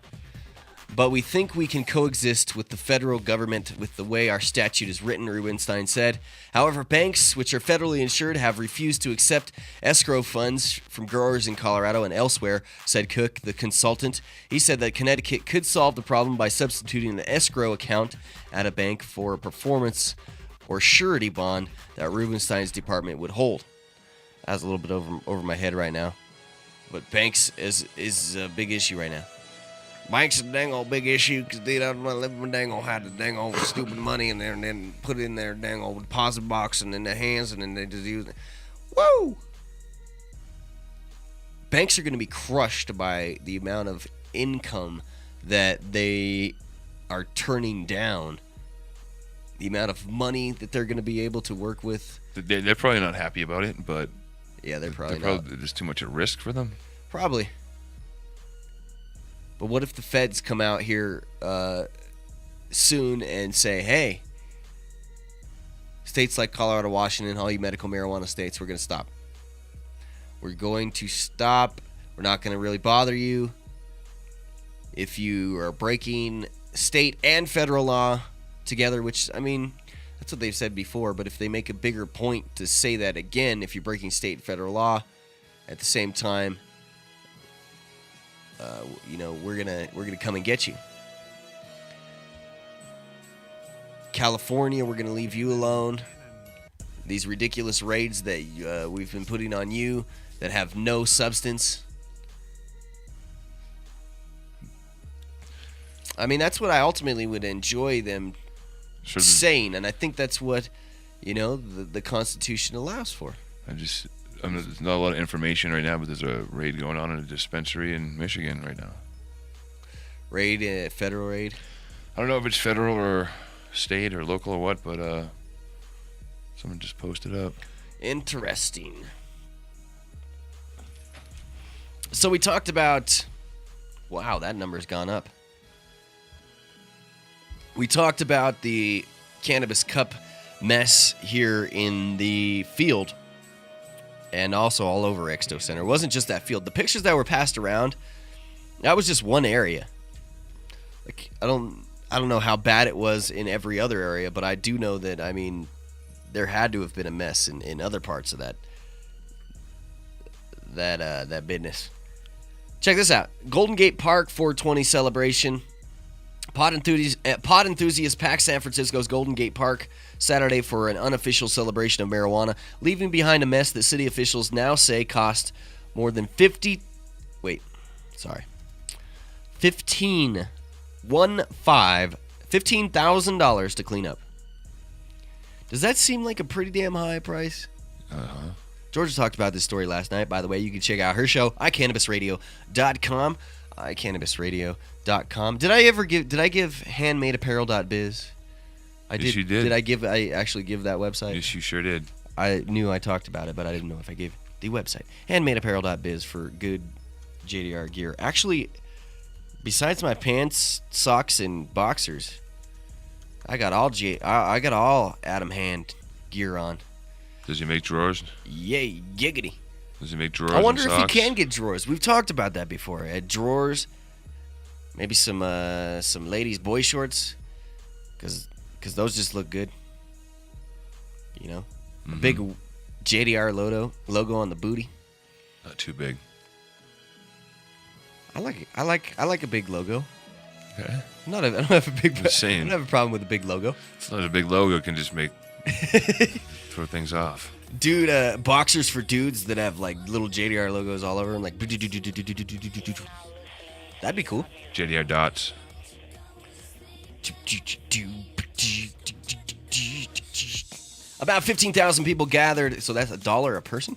but we think we can coexist with the federal government with the way our statute is written, Rubenstein said. However, banks, which are federally insured, have refused to accept escrow funds from growers in Colorado and elsewhere, said Cook, the consultant. He said that Connecticut could solve the problem by substituting the escrow account at a bank for a performance or surety bond that Rubenstein's department would hold. That's a little bit over my head right now. But banks is a big issue right now. Banks is a dang old big issue because they don't let them dang old have the dang old stupid money in there and then put it in their dang old deposit box and in their hands and then they just use it. Woo! Banks are going to be crushed by the amount of income that they are turning down. The amount of money that they're going to be able to work with. They're probably not happy about it, but yeah, they're probably not. There's too much at risk for them. Probably. But what if the feds come out here soon and say, hey, states like Colorado, Washington, all you medical marijuana states, we're going to stop. We're going to stop. We're not going to really bother you. If you are breaking state and federal law together, which, I mean, that's what they've said before, but if they make a bigger point to say that again, if you're breaking state and federal law at the same time, we're gonna come and get you. California, we're gonna leave you alone. These ridiculous raids that we've been putting on you that have no substance. I mean, that's what I ultimately would enjoy them saying, and I think that's what the Constitution allows for. There's not a lot of information right now, but there's a raid going on in a dispensary in Michigan right now. Federal raid? I don't know if it's federal or state or local or what, but someone just posted up. Interesting. So we talked about... Wow, that number's gone up. We talked about the cannabis cup mess here in the field and also all over Exto Center. It wasn't just that field. The pictures that were passed around, that was just one area. Like I don't know how bad it was in every other area, but I do know that, I mean, there had to have been a mess in other parts of that business. Check this out. Golden Gate Park 420 celebration. Pot enthusiasts packed San Francisco's Golden Gate Park Saturday for an unofficial celebration of marijuana, leaving behind a mess that city officials now say cost more than $15,000 to clean up. Does that seem like a pretty damn high price? Uh-huh. Georgia talked about this story last night. By the way, you can check out her show, iCannabisRadio.com. iCannabisRadio.com. Did I give handmadeapparel.biz? I did. Yes, you did. Did I actually give that website? Yes, you sure did. I knew I talked about it, but I didn't know if I gave the website. Handmadeapparel.biz for good JDR gear. Actually, besides my pants, socks, and boxers, I got all Adam Hand gear on. Does he make drawers? Yay, giggity. Does he make drawers? I wonder and if socks? you can get drawers. We've talked about that before. Drawers, maybe some ladies' boy shorts, because those just look good. You know, a big JDR logo on the booty. Not too big. I like it. I like a big logo. Okay. I don't have a big. Just saying. I don't have a problem with a big logo. It's not a big logo can just make throw things off. Dude, boxers for dudes that have like little JDR logos all over them, like. That'd be cool. JDR dots. About 15,000 people gathered, so that's $1 a person,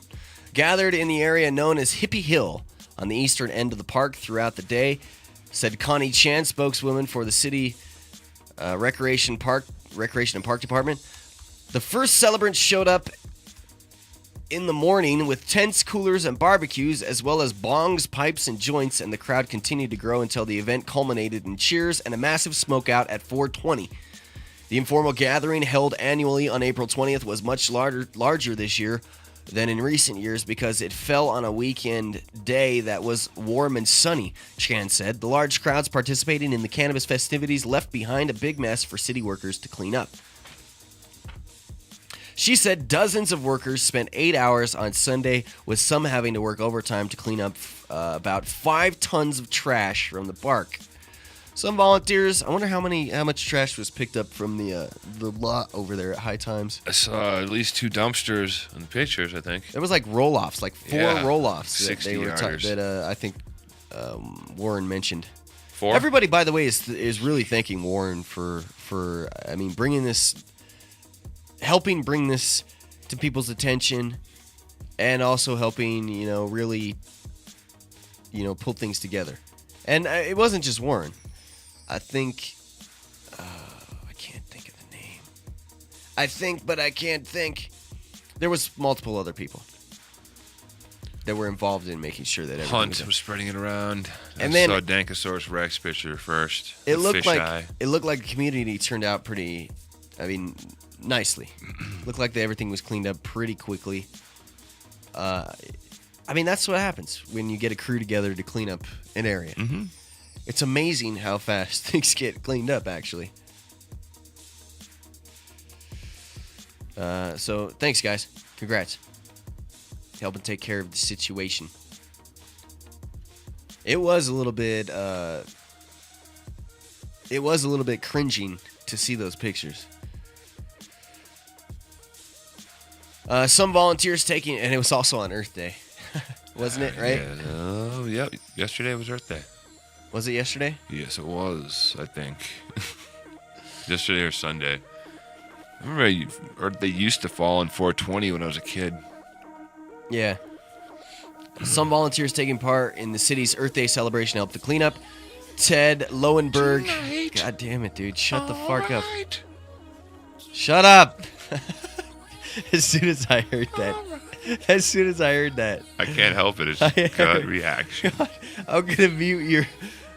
gathered in the area known as Hippie Hill on the eastern end of the park throughout the day, said Connie Chan, spokeswoman for the city Recreation and Park Department. The first celebrants showed up in the morning with tents, coolers, and barbecues, as well as bongs, pipes, and joints, and the crowd continued to grow until the event culminated in cheers and a massive smokeout at 4:20. The informal gathering, held annually on April 20th, was much larger this year than in recent years because it fell on a weekend day that was warm and sunny, Chan said. The large crowds participating in the cannabis festivities left behind a big mess for city workers to clean up. She said dozens of workers spent 8 hours on Sunday, with some having to work overtime to clean up about 5 tons of trash from the park. Some volunteers, I wonder how much trash was picked up from the lot over there at High Times. I saw at least 2 dumpsters in the pictures, I think. There was like roll-offs, like 4 roll-offs that they were yarders. I think Warren mentioned. 4? Everybody, by the way, is really thanking Warren for bringing this, helping bring this to people's attention, and also helping, really, pull things together. And it wasn't just Warren. I think, I can't think of the name. I think, but I can't think. There was multiple other people that were involved in making sure that everything Hunt was spreading it around. And I then saw Dankosaurus Rex picture first. It looked like eye. the community turned out pretty, nicely. Looked like everything was cleaned up pretty quickly. That's what happens when you get a crew together to clean up an area. Mm-hmm. It's amazing how fast things get cleaned up, actually. So, thanks, guys. Congrats. Helping take care of the situation. It was a little bit cringing to see those pictures. Some volunteers taking, and it was also on Earth Day, wasn't it? Right? Yeah. Yesterday was Earth Day. Was it yesterday? Yes, it was. I think yesterday or Sunday. I remember Earth Day used to fall on 4/20 when I was a kid. Yeah. Some volunteers taking part in the city's Earth Day celebration helped to clean up. Ted Lowenberg. Tonight. God damn it, dude! Shut the fuck up. Shut up. As soon as I heard that. I can't help it. It's gut reaction. God, I'm going to mute your...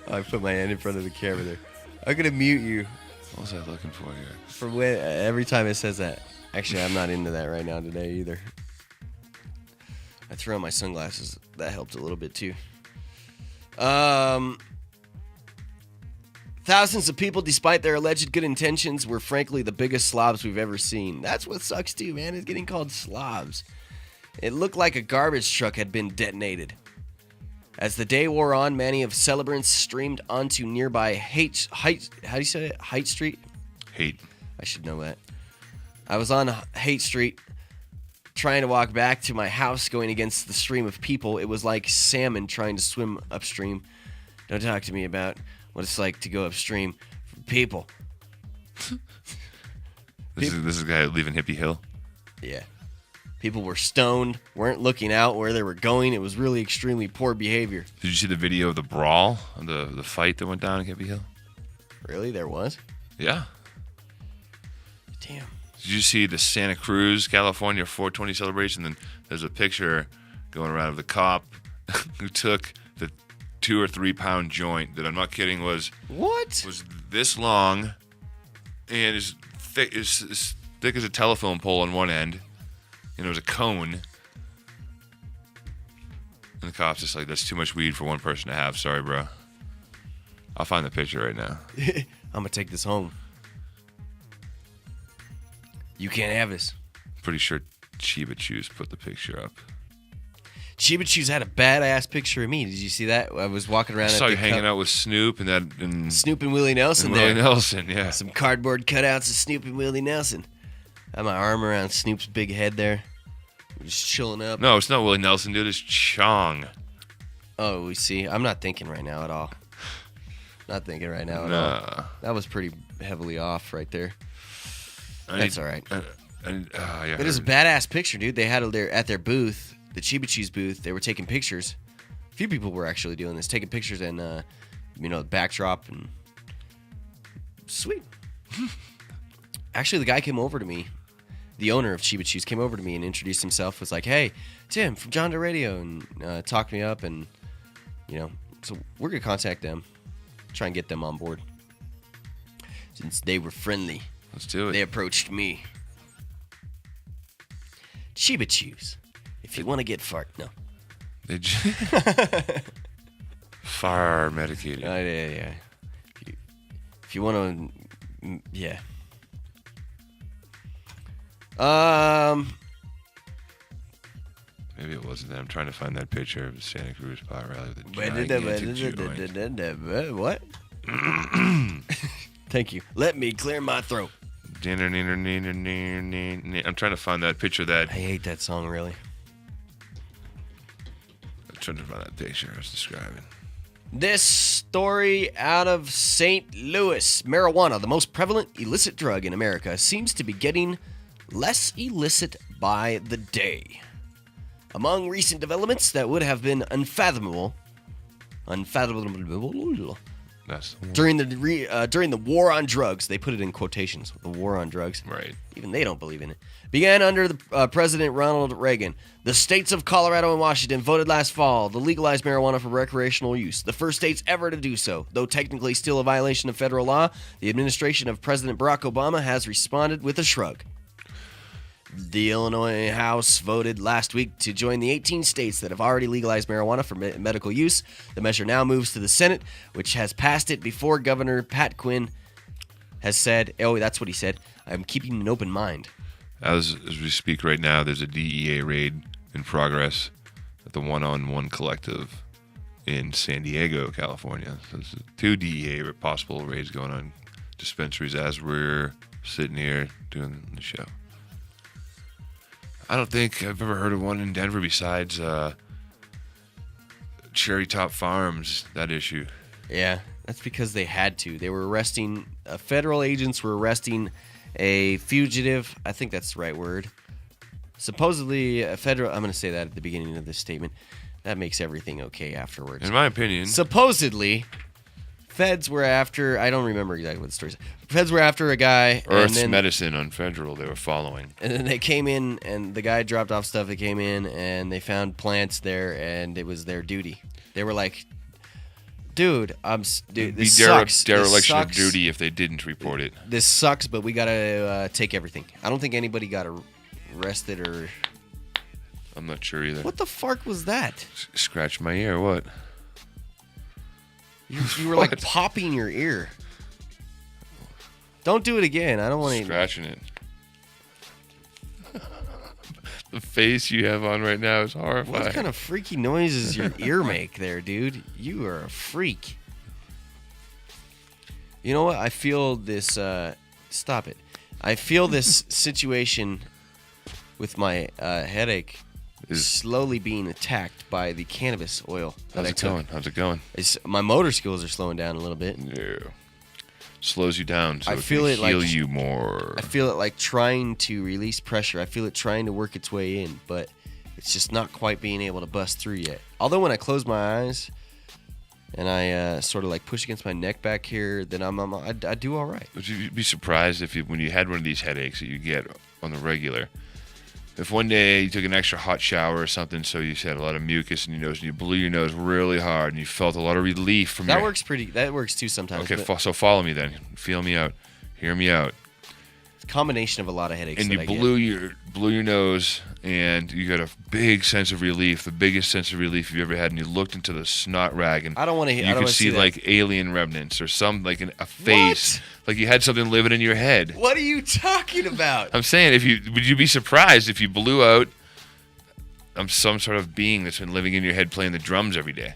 Oh, I put my hand in front of the camera there. I'm going to mute you. What was I looking for here? For when every time it says that. Actually, I'm not into that right now today either. I threw on my sunglasses. That helped a little bit too. Thousands of people, despite their alleged good intentions, were frankly the biggest slobs we've ever seen. That's what sucks too, man, is getting called slobs. It looked like a garbage truck had been detonated. As the day wore on, many of celebrants streamed onto nearby Haight Street? Haight. I should know that. I was on Haight Street trying to walk back to my house going against the stream of people. It was like salmon trying to swim upstream. Don't talk to me about what it's like to go upstream from people. This is a guy leaving Hippie Hill? Yeah. People were stoned, weren't looking out where they were going. It was really extremely poor behavior. Did you see the video of the brawl, the fight that went down in Hippie Hill? Really? There was? Yeah. Damn. Did you see the Santa Cruz, California 420 celebration? Then there's a picture going around of the cop who took the 2 or 3 pound joint that, I'm not kidding, was this long and as thick as a telephone pole on one end. And it was a cone. And the cop's just like, that's too much weed for one person to have. Sorry, bro. I'll find the picture right now. I'm going to take this home. You can't have this. Pretty sure Chiba Chews put the picture up. Chiba Chews had a badass picture of me. Did you see that? I was walking around. I saw you hanging out with Snoop and Snoop and Willie Nelson. And Willie Nelson, yeah. Some cardboard cutouts of Snoop and Willie Nelson. I had my arm around Snoop's big head there, just chilling up. No, it's not Willie Nelson, dude. It's Chong. Oh, we see. I'm not thinking right now at all. Not thinking right now at all. That was pretty heavily off right there. That's all right. Yeah, it is a badass picture, dude. They had it at their booth, the Chiba Chews booth. They were taking pictures. A few people were actually doing this, taking pictures and, the backdrop and sweet. Actually, the guy came over to me. The owner of Chiba Chews came over to me and introduced himself. Was like, "Hey, Tim from John Doe Radio," and talked me up, and so we're gonna contact them, try and get them on board. Since they were friendly, let's do it. They approached me. Chiba Chews. If you want to get no. They far medicated. Yeah. If you want to, yeah. Maybe it wasn't that. I'm trying to find that picture of the Santa Cruz pot rally with the What? Thank you. Let me clear my throat. I'm trying to find that picture that... I hate that song, really. I'm trying to find that picture I was describing. This story out of St. Louis. Marijuana, the most prevalent illicit drug in America, seems to be getting less illicit by the day. Among recent developments that would have been unfathomable during the war on drugs, they put it in quotations, the war on drugs. Right. Even they don't believe in it. Began under the President Ronald Reagan. The states of Colorado and Washington voted last fall to legalize marijuana for recreational use. The first states ever to do so. Though technically still a violation of federal law, the administration of President Barack Obama has responded with a shrug. The Illinois House voted last week to join the 18 states that have already legalized marijuana for medical use. The measure now moves to the Senate, which has passed it before Governor Pat Quinn has said, that's what he said, I'm keeping an open mind. As we speak right now, there's a DEA raid in progress at the One-on-One Collective in San Diego, California. So there's 2 DEA possible raids going on dispensaries as we're sitting here doing the show. I don't think I've ever heard of one in Denver besides Cherry Top Farms, that issue. Yeah, that's because they had to. They were arresting, federal agents were arresting a fugitive. I think that's the right word. Supposedly, I'm going to say that at the beginning of this statement. That makes everything okay afterwards. In my opinion. Supposedly, feds were after, I don't remember exactly what the story is. Feds were after a guy. Earth's Medicine on federal they were following. And then they came in, and the guy dropped off stuff. They came in, and they found plants there, and it was their duty. They were like, dude, this sucks. Dereliction of duty if they didn't report it. This sucks, but we got to take everything. I don't think anybody got arrested or... I'm not sure either. What the fuck was that? Scratch my ear, what? You were like popping your ear. Don't do it again. I don't want to... Scratching it. The face you have on right now is horrifying. What kind of freaky noises your ear make there, dude? You are a freak. You know what? I feel this... stop it. I feel this situation with my headache is slowly being attacked by the cannabis oil. How's it going? My motor skills are slowing down a little bit. Yeah. Slows you down so I feel it can heal like, you more. I feel it like trying to release pressure. I feel it trying to work its way in, but it's just not quite being able to bust through yet. Although when I close my eyes and I sort of like push against my neck back here, then I do all right. Would you be surprised if when you had one of these headaches that you get on the regular, if one day you took an extra hot shower or something, so you had a lot of mucus in your nose and you blew your nose really hard and you felt a lot of relief from that works too sometimes. Okay, so follow me then. Feel me out. Hear me out. It's a combination of a lot of headaches. And you blew your nose and you got a big sense of relief, the biggest sense of relief you've ever had, and you looked into the snot rag and I don't want to. You could see like alien remnants or some like a face. What? Like you had something living in your head. What are you talking about? I'm saying, would you be surprised if you blew out I'm some sort of being that's been living in your head playing the drums every day.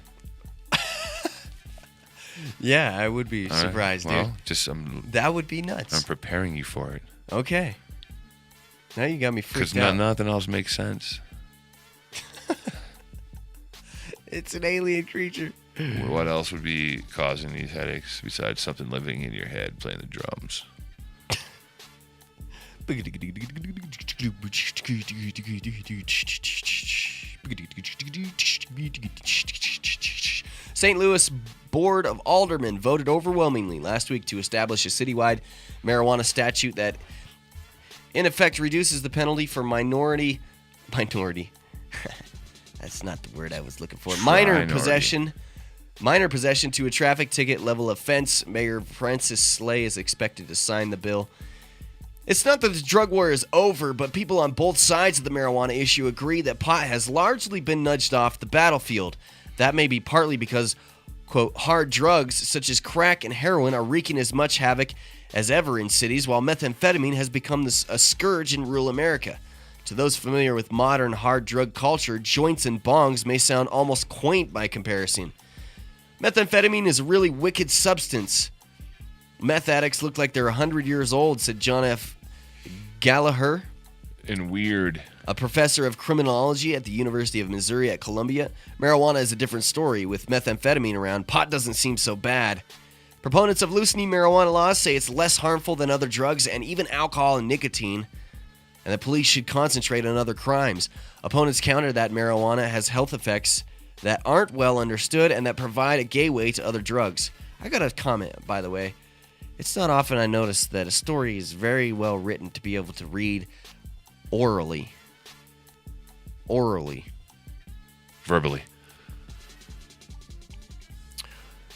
Yeah, I would be surprised, well, dude. Just that would be nuts. I'm preparing you for it. Okay. Now you got me freaked Because out. nothing else makes sense. It's an alien creature. What else would be causing these headaches besides something living in your head playing the drums? St. Louis Board of Aldermen voted overwhelmingly last week to establish a citywide marijuana statute that, in effect, reduces the penalty for minority. That's not the word I was looking for. Minor possession to a traffic ticket level offense. Mayor Francis Slay is expected to sign the bill. It's not that the drug war is over, but people on both sides of the marijuana issue agree that pot has largely been nudged off the battlefield. That may be partly because, quote, hard drugs such as crack and heroin are wreaking as much havoc as ever in cities, while methamphetamine has become a scourge in rural America. To those familiar with modern hard drug culture, joints and bongs may sound almost quaint by comparison. Methamphetamine is a really wicked substance. Meth addicts look like they're 100 years old, said John F. Gallagher. And weird. A professor of criminology at the University of Missouri at Columbia. Marijuana is a different story. With methamphetamine around, pot doesn't seem so bad. Proponents of loosening marijuana laws say it's less harmful than other drugs and even alcohol and nicotine, and the police should concentrate on other crimes. Opponents counter that marijuana has health effects that aren't well understood and that provide a gateway to other drugs. I got a comment, by the way. It's not often I notice that a story is very well written to be able to read orally. Verbally.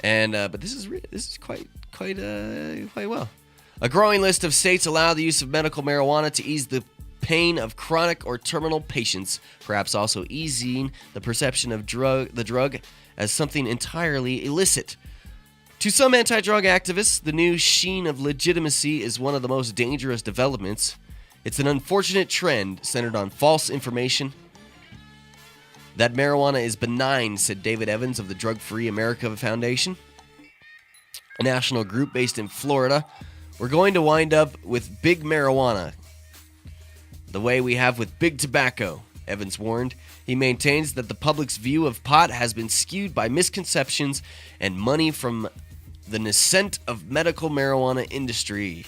And but this is quite well. A growing list of states allow the use of medical marijuana to ease the pain of chronic or terminal patients, perhaps also easing the perception of the drug as something entirely illicit. To some anti-drug activists, the new sheen of legitimacy is one of the most dangerous developments. It's an unfortunate trend centered on false information. That marijuana is benign, said David Evans of the Drug Free America Foundation, a national group based in Florida. We're going to wind up with big marijuana, the way we have with big tobacco, Evans warned. He maintains that the public's view of pot has been skewed by misconceptions and money from the nascent of medical marijuana industry.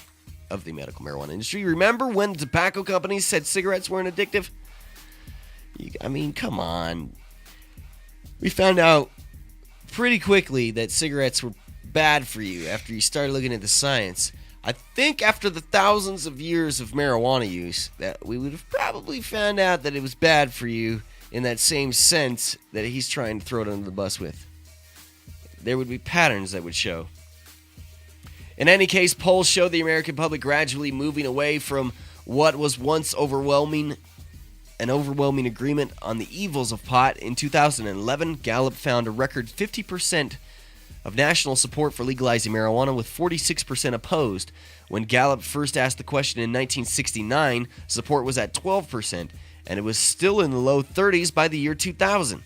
Remember when the tobacco companies said cigarettes weren't addictive? I mean, come on. We found out pretty quickly that cigarettes were bad for you after you started looking at the science. I think after the thousands of years of marijuana use, that we would have probably found out that it was bad for you in that same sense that he's trying to throw it under the bus with. There would be patterns that would show. In any case, polls show the American public gradually moving away from what was once an overwhelming agreement on the evils of pot. In 2011, Gallup found a record 50% of national support for legalizing marijuana, with 46% opposed. When Gallup first asked the question in 1969, support was at 12%, and it was still in the low 30s by the year 2000.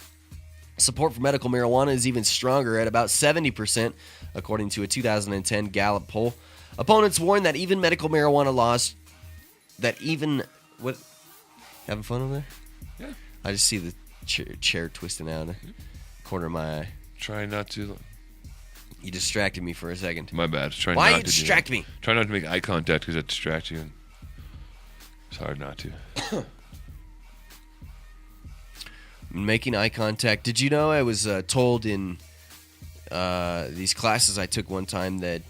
Support for medical marijuana is even stronger at about 70%, according to a 2010 Gallup poll. Opponents warn that even medical marijuana laws, having fun over there? Yeah. I just see the chair twisting out of the corner of my eye. Try not to. You distracted me for a second. My bad. Why you distract me? Try not to make eye contact because that distracts you. It's hard not to. Making eye contact. Did you know I was told in these classes I took one time that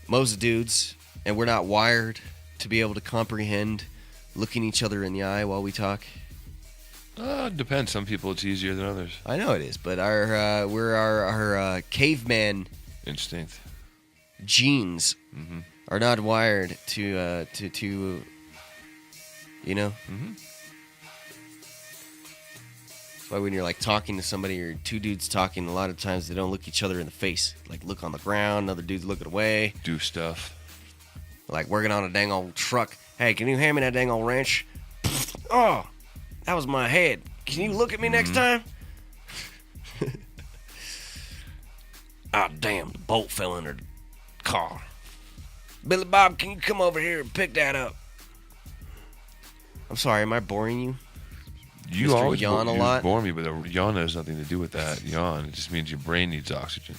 most dudes, and we're not wired to be able to comprehend looking each other in the eye while we talk? It depends. Some people it's easier than others. I know it is, but our caveman instinct genes are not wired to you know. Mm-hmm. That's why when you're like talking to somebody or two dudes talking, a lot of times they don't look each other in the face. Like look on the ground, another dude's looking away. Do stuff. Like working on a dang old truck. Hey, can you hand me that dang old wrench? Oh, that was my head. Can you look at me next time? Ah, damn, the bolt fell under the car. Billy Bob, can you come over here and pick that up? I'm sorry, am I boring you? You Mr. always yawn a you lot? bore me, but a yawn has nothing to do with that. Yawn, it just means your brain needs oxygen.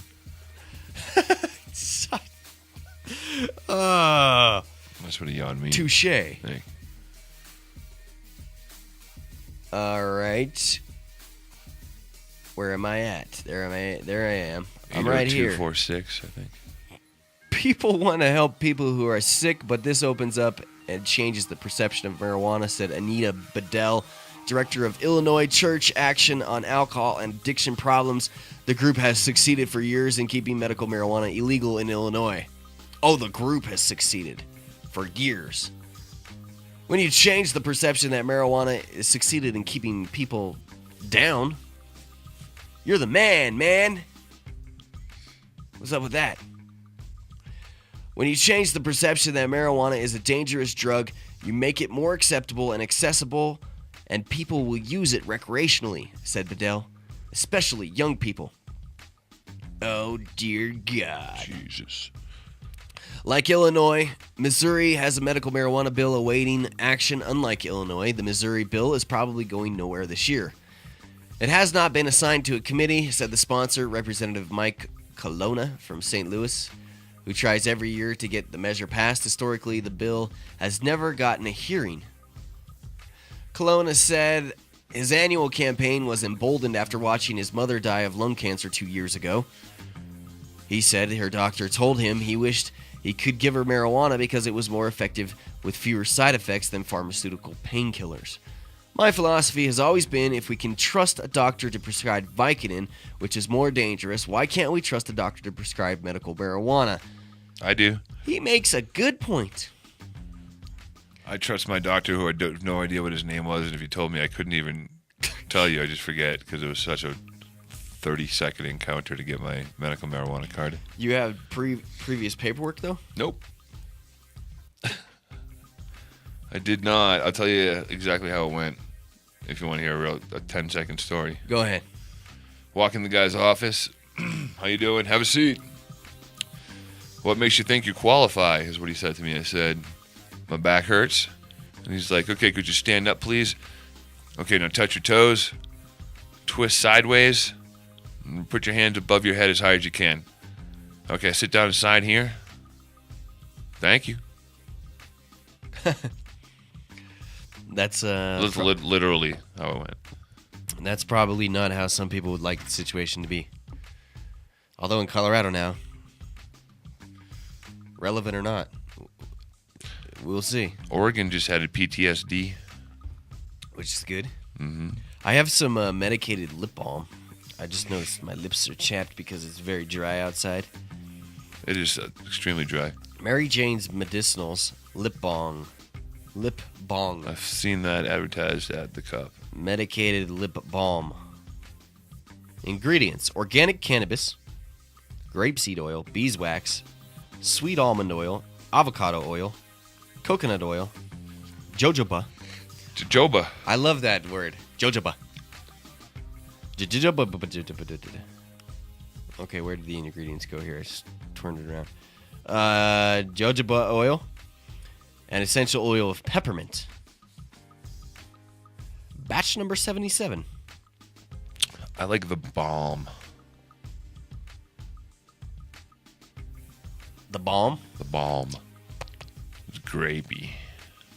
That's what a yawn means. Touche. Hey. All right. Where am I at? There I am. I'm right here. 80246, I think. People want to help people who are sick, but this opens up and changes the perception of marijuana, said Anita Bedell, director of Illinois Church Action on Alcohol and Addiction Problems. The group has succeeded for years in keeping medical marijuana illegal in Illinois. Oh, the group has succeeded for years. When you change the perception that marijuana has succeeded in keeping people down, you're the man. What's up with that? When you change the perception that marijuana is a dangerous drug, you make it more acceptable and accessible, and people will use it recreationally, said Bedell, especially young people. Oh, dear God. Jesus. Like Illinois, Missouri has a medical marijuana bill awaiting action. Unlike Illinois, the Missouri bill is probably going nowhere this year. It has not been assigned to a committee, said the sponsor, Representative Mike Colonna from St. Louis, who tries every year to get the measure passed. Historically, the bill has never gotten a hearing. Colonna said his annual campaign was emboldened after watching his mother die of lung cancer 2 years ago. He said her doctor told him he wished he could give her marijuana because it was more effective with fewer side effects than pharmaceutical painkillers. My philosophy has always been, if we can trust a doctor to prescribe Vicodin, which is more dangerous, why can't we trust a doctor to prescribe medical marijuana? I do. He makes a good point. I trust my doctor, who I have no idea what his name was, and if he told me, I couldn't even tell you. I just forget because it was such a 30-second encounter to get my medical marijuana card. You have previous paperwork, though? Nope. I did not. I'll tell you exactly how it went if you want to hear a 10-second story. Go ahead. Walk in the guy's office. How you doing? Have a seat. What makes you think you qualify is what he said to me. I said, my back hurts. And he's like, okay, could you stand up, please? Okay, now touch your toes. Twist sideways. And put your hands above your head as high as you can. Okay, sit down aside here. Thank you. That's literally how it went. That's probably not how some people would like the situation to be. Although in Colorado now, relevant or not, we'll see. Oregon just had a PTSD, which is good. Mm-hmm. I have some medicated lip balm. I just noticed my lips are chapped because it's very dry outside. It is extremely dry. Mary Jane's Medicinals Lip Balm. Lip Balm. I've seen that advertised at the cup. Medicated lip balm. Ingredients: organic cannabis, grapeseed oil, beeswax, sweet almond oil, avocado oil, coconut oil, jojoba. Jojoba. I love that word. Jojoba. Okay, where did the ingredients go here? I just turned it around. Jojoba oil and essential oil of peppermint. Batch number 77. I like the balm. The balm? The balm. It's grapey.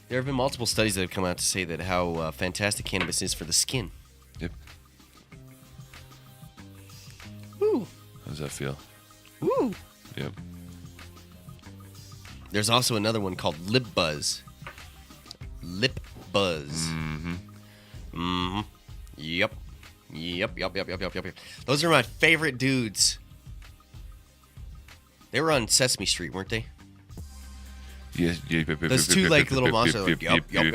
There have been multiple studies that have come out to say that how fantastic cannabis is for the skin. Yep. Woo. How does that feel? Woo. Yep. There's also another one called Lip Buzz. Lip Buzz. Mm-hmm. Mm-hmm. Yep. Those are my favorite dudes. They were on Sesame Street, weren't they? Yes. Those two like little monsters. Yep. Those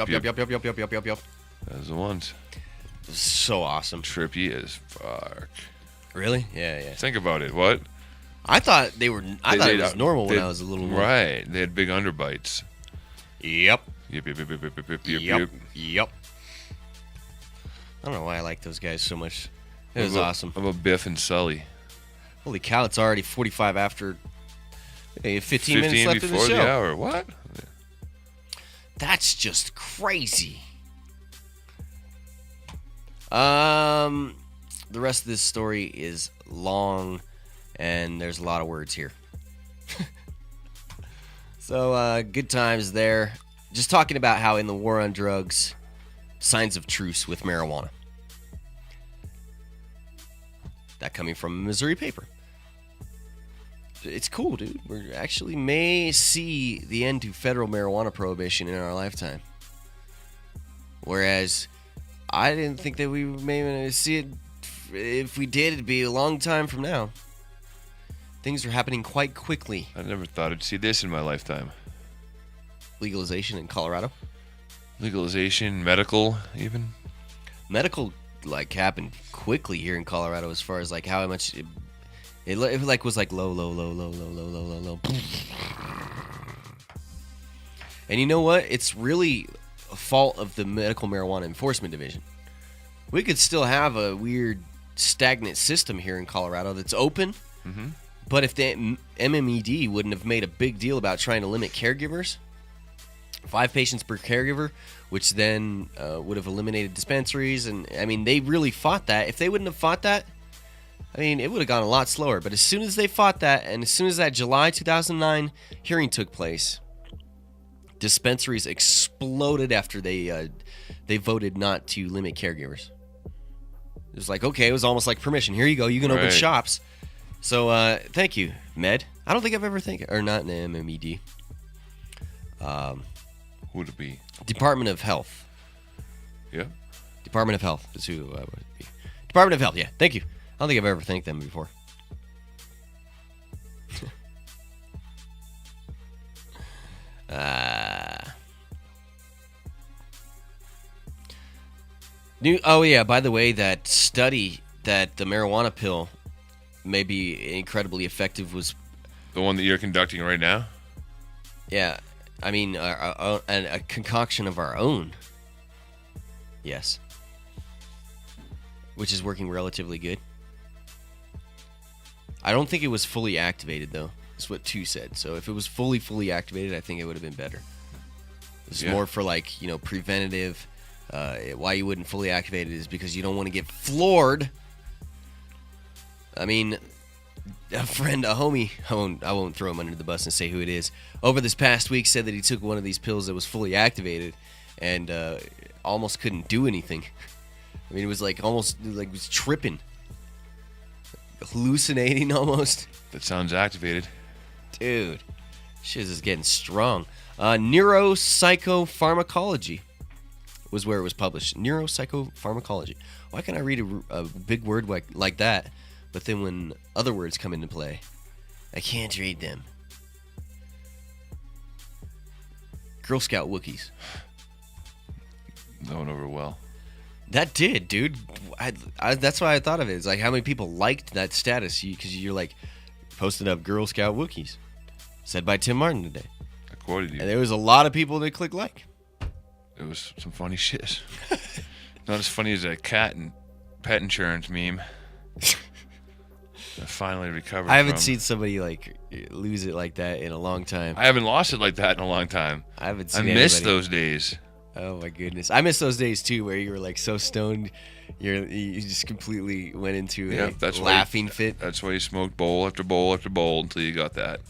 are the ones. So awesome. Trippy as fuck. Really? Yeah. Think about it. What? I thought it was normal when I was a little more. Right. They had big underbites. Yep. Yep. don't know why I like those guys so much. It was awesome. How about Biff and Sully? Holy cow, it's already 45 after. Hey, 15 minutes left in the before show. the hour. What? That's just crazy. The rest of this story is long, and there's a lot of words here. So, good times there. Just talking about how in the war on drugs, signs of truce with marijuana. That coming from a Missouri paper. It's cool, dude. We actually may see the end to federal marijuana prohibition in our lifetime. Whereas I didn't think that we may see it. If we did, it'd be a long time from now. Things are happening quite quickly. I never thought I'd see this in my lifetime. Legalization in Colorado. Legalization, medical, even. Medical, like, happened quickly here in Colorado as far as, like, how much it like was like low. And you know what? It's really a fault of the Medical Marijuana Enforcement Division. We could still have a weird stagnant system here in Colorado that's open. Mm-hmm. But if the MMED wouldn't have made a big deal about trying to limit caregivers, 5 patients per caregiver, which then would have eliminated dispensaries. And, I mean, they really fought that. If they wouldn't have fought that, I mean, it would have gone a lot slower. But as soon as they fought that, and as soon as that July 2009 hearing took place, dispensaries exploded after they voted not to limit caregivers. It was like, okay, it was almost like permission. Here you go. You can open shops. So, thank you, Med. I don't think I've ever or not in the MMED. Who would it be? Department of Health. Yeah. Department of Health is who I would be. Department of Health, yeah. Thank you. I don't think I've ever thanked them before. Oh, yeah, by the way, that study that the marijuana pill may be incredibly effective was... The one that you're conducting right now? Yeah. I mean, a concoction of our own. Yes. Which is working relatively good. I don't think it was fully activated, though. That's what 2 said. So if it was fully activated, I think it would have been better. It's more for, like, you know, preventative. Why you wouldn't fully activate it is because you don't want to get floored. I mean, a homie, I won't throw him under the bus and say who it is, over this past week said that he took one of these pills that was fully activated and almost couldn't do anything. I mean, it was like almost like it was tripping. Hallucinating almost. That sounds activated. Dude, shit is getting strong. Neuropsychopharmacology was where it was published. Neuropsychopharmacology. Why can't I read a big word like that, but then when other words come into play, I can't read them? Girl Scout Wookiees. That went over well. That did, dude. That's why I thought of it. It's like how many people liked that status because you're like posted up Girl Scout Wookiees. Said by Tim Martin today. I quoted you. And there was a lot of people that clicked like. It was some funny shit. Not as funny as a cat and pet insurance meme. I finally recovered. I haven't seen somebody like lose it like that in a long time. I haven't lost it like that in a long time. I haven't seen I missed those days. Oh my goodness. I miss those days too where you were like so stoned you just completely went into a laughing fit. That's why you smoked bowl after bowl after bowl until you got that.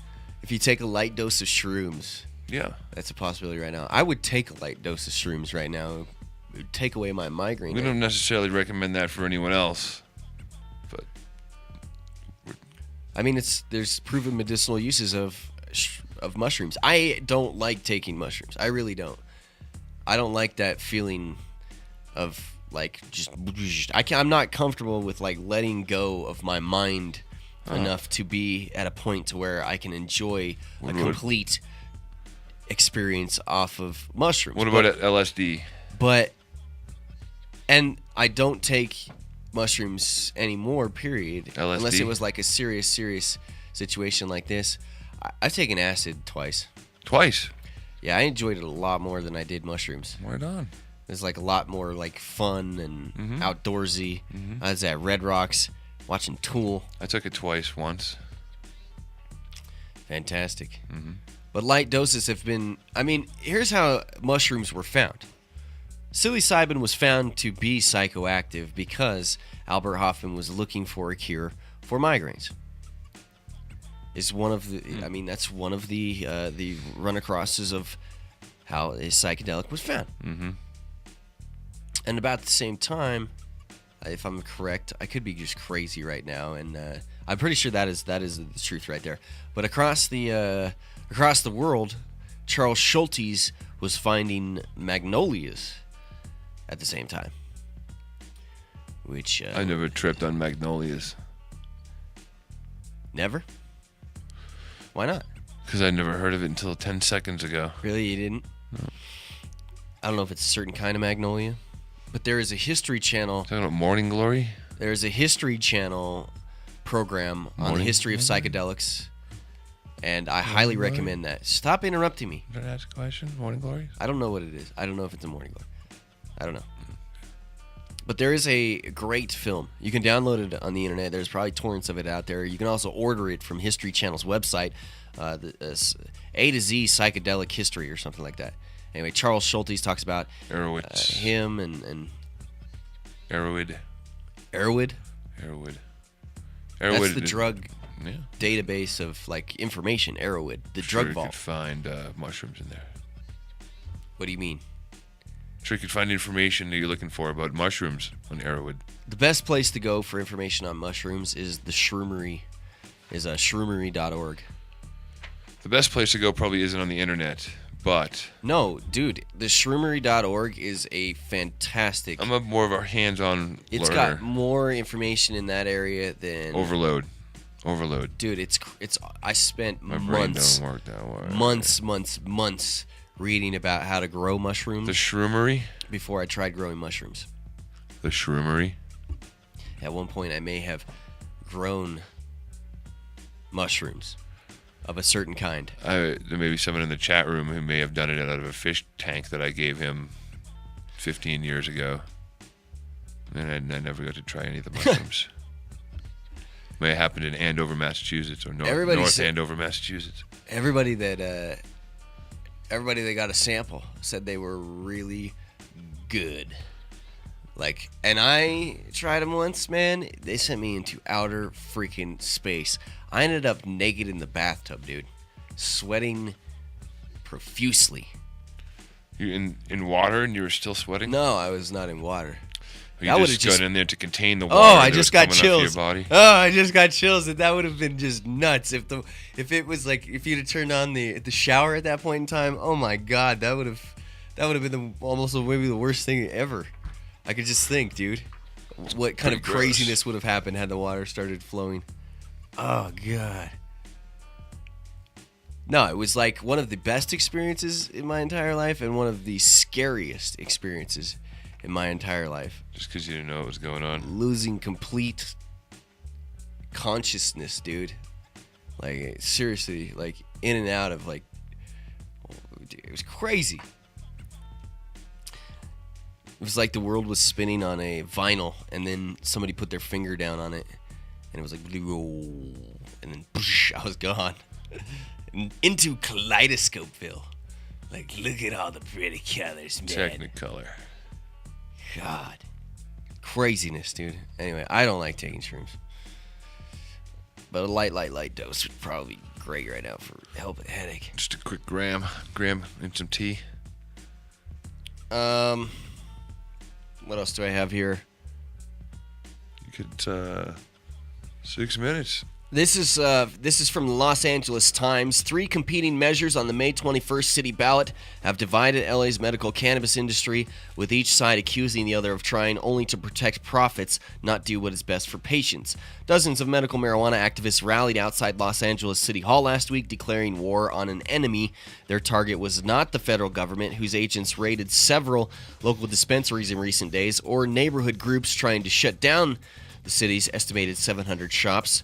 If you take a light dose of shrooms. Yeah. That's a possibility right now. I would take a light dose of shrooms right now. It would take away my migraine. We don't necessarily recommend that for anyone else. But I mean, there's proven medicinal uses of mushrooms. I don't like taking mushrooms. I really don't. I don't like that feeling of like I'm not comfortable with like letting go of my mind enough to be at a point to where I can enjoy a complete experience off of mushrooms. What about LSD? And I don't take mushrooms anymore, period. LSD? Unless it was like a serious situation like this. I've taken acid twice. Twice? Yeah, I enjoyed it a lot more than I did mushrooms. Right on. It's like a lot more like fun and outdoorsy. I was at Red Rocks watching Tool. I took it twice, once. Fantastic. But light doses have been... I mean, here's how mushrooms were found. Psilocybin was found to be psychoactive because Albert Hoffman was looking for a cure for migraines. Is one of the... I mean, that's one of the run-acrosses of how a psychedelic was found. And about the same time, if I'm correct, I could be just crazy right now, and I'm pretty sure that is the truth right there. But across the world, Charles Schultes was finding magnolias at the same time. Which I never tripped on magnolias. Never? Why not? Because I never heard of it until 10 seconds ago. Really, you didn't? No. I don't know if it's a certain kind of magnolia, but there is a History Channel. Talking about Morning Glory? There's a History Channel program on the history of psychedelics, and I highly recommend that. Stop interrupting me. Did I ask a question? Morning Glory? I don't know what it is. I don't know if it's a Morning Glory. I don't know. But there is a great film. You can download it on the internet. There's probably torrents of it out there. You can also order it from History Channel's website, A to Z Psychedelic History or something like that. Anyway, Charles Schultes talks about him and Erowid. Erowid? Erowid. That's the drug database of like information. Erowid, the drug vault. You could find mushrooms in there. What do you mean? Sure, you could find information that you're looking for about mushrooms on Erowid. The best place to go for information on mushrooms is the Shroomery, is shroomery.org. The best place to go probably isn't on the internet, but... No, dude, the shroomery.org is a fantastic... I'm more of a hands-on It's learner. got more information in that area than... Overload. Dude, it's I spent My brain months, don't work that way. months reading about how to grow mushrooms. The Shroomery? Before I tried growing mushrooms. The Shroomery? At one point, I may have grown mushrooms of a certain kind. There may be someone in the chat room who may have done it out of a fish tank that I gave him 15 years ago. And I never got to try any of the mushrooms. May have happened in Andover, Massachusetts, or North Andover, Massachusetts. Everybody that got a sample said they were really good. Like, and I tried them once, man. They sent me into outer freaking space. I ended up naked in the bathtub, dude, sweating profusely. You in water and you were still sweating? No, I was not in water. You just got in there to contain the water. Oh, I just got chills. Your body. Oh, I just got chills. That would have been just nuts if it was like if you'd have turned on the shower at that point in time. Oh my God, that would have been almost maybe the worst thing ever. I could just think, dude, what kind of craziness would have happened had the water started flowing. Oh God. No, it was like one of the best experiences in my entire life and one of the scariest experiences in my entire life. Just because you didn't know what was going on. Losing complete consciousness, dude. Like, seriously, like, in and out of, like, it was crazy. It was like the world was spinning on a vinyl, and then somebody put their finger down on it, and it was like, and then I was gone. Into Kaleidoscopeville. Like, look at all the pretty colors, man. Technicolor. God. Craziness, dude. Anyway, I don't like taking shrooms. But a light dose would probably be great right now for help with a headache. Just a quick gram and some tea. What else do I have here? You could, 6 minutes. This is from the Los Angeles Times. 3 competing measures on the May 21st city ballot have divided LA's medical cannabis industry, with each side accusing the other of trying only to protect profits, not do what is best for patients. Dozens of medical marijuana activists rallied outside Los Angeles City Hall last week, declaring war on an enemy. Their target was not the federal government, whose agents raided several local dispensaries in recent days, or neighborhood groups trying to shut down the city's estimated 700 shops.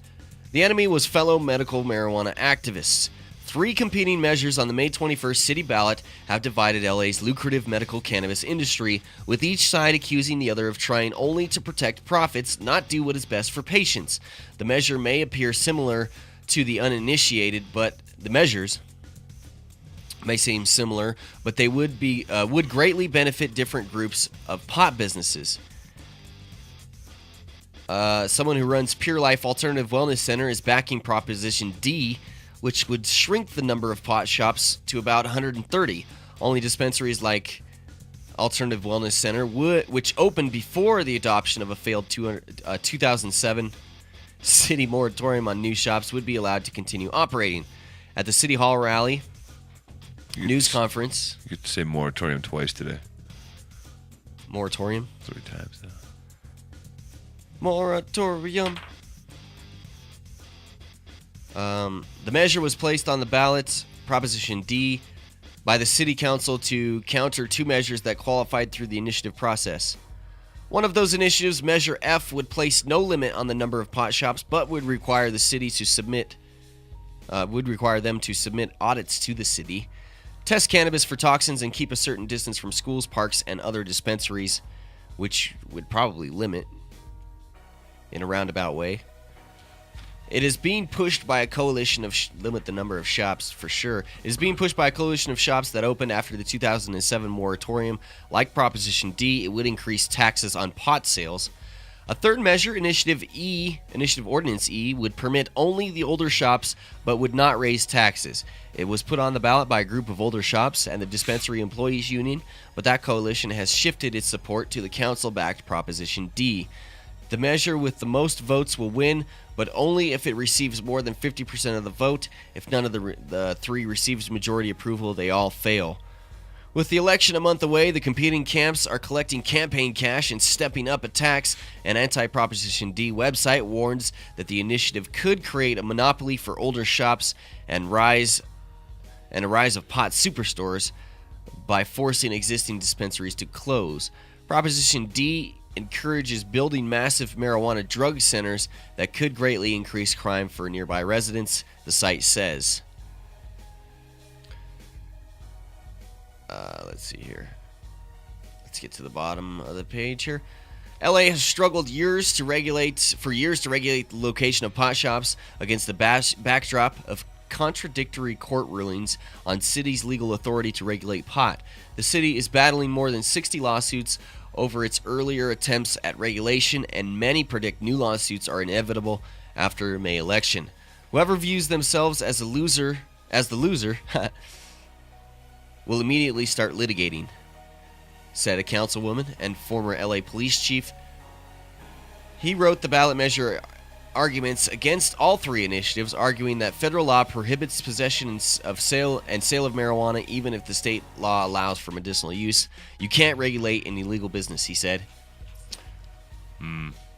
The enemy was fellow medical marijuana activists. 3 competing measures on the May 21st city ballot have divided LA's lucrative medical cannabis industry, with each side accusing the other of trying only to protect profits, not do what is best for patients. The measure may appear similar to the uninitiated, but the measures may seem similar, but they would greatly benefit different groups of pot businesses. Someone who runs Pure Life Alternative Wellness Center is backing Proposition D, which would shrink the number of pot shops to about 130. Only dispensaries like Alternative Wellness Center, which opened before the adoption of a failed 2007 city moratorium on new shops, would be allowed to continue operating. At the City Hall rally news conference. You get to say moratorium twice today. Moratorium? 3 times now. Moratorium. The measure was placed on the ballot, Proposition D, by the City Council to counter 2 measures that qualified through the initiative process. One of those initiatives, Measure F, would place no limit on the number of pot shops, but would require the city to submit audits to the city, test cannabis for toxins, and keep a certain distance from schools, parks, and other dispensaries, which would probably limit in a roundabout way. It is being pushed by a coalition of limit the number of shops for sure. It is being pushed by a coalition of shops that opened after the 2007 moratorium. Like Proposition D, it would increase taxes on pot sales. A third measure, Initiative Ordinance E, would permit only the older shops but would not raise taxes. It was put on the ballot by a group of older shops and the Dispensary Employees Union, but that coalition has shifted its support to the council-backed Proposition D. The measure with the most votes will win, but only if it receives more than 50% of the vote. If none of the 3 receives majority approval, they all fail. With the election a month away, the competing camps are collecting campaign cash and stepping up attacks. An anti-Proposition D website warns that the initiative could create a monopoly for older shops and a rise of pot superstores by forcing existing dispensaries to close. Proposition D encourages building massive marijuana drug centers that could greatly increase crime for nearby residents, the site says. Let's see here. Let's get to the bottom of the page here. LA has struggled for years to regulate the location of pot shops against the backdrop of contradictory court rulings on city's legal authority to regulate pot. The city is battling more than 60 lawsuits over its earlier attempts at regulation, and many predict new lawsuits are inevitable after May election. Whoever views themselves as the loser, will immediately start litigating, said a councilwoman and former LA police chief. He wrote the ballot measure arguments against all 3 initiatives, arguing that federal law prohibits possession of sale of marijuana even if the state law allows for medicinal use. You can't regulate an illegal business, he said.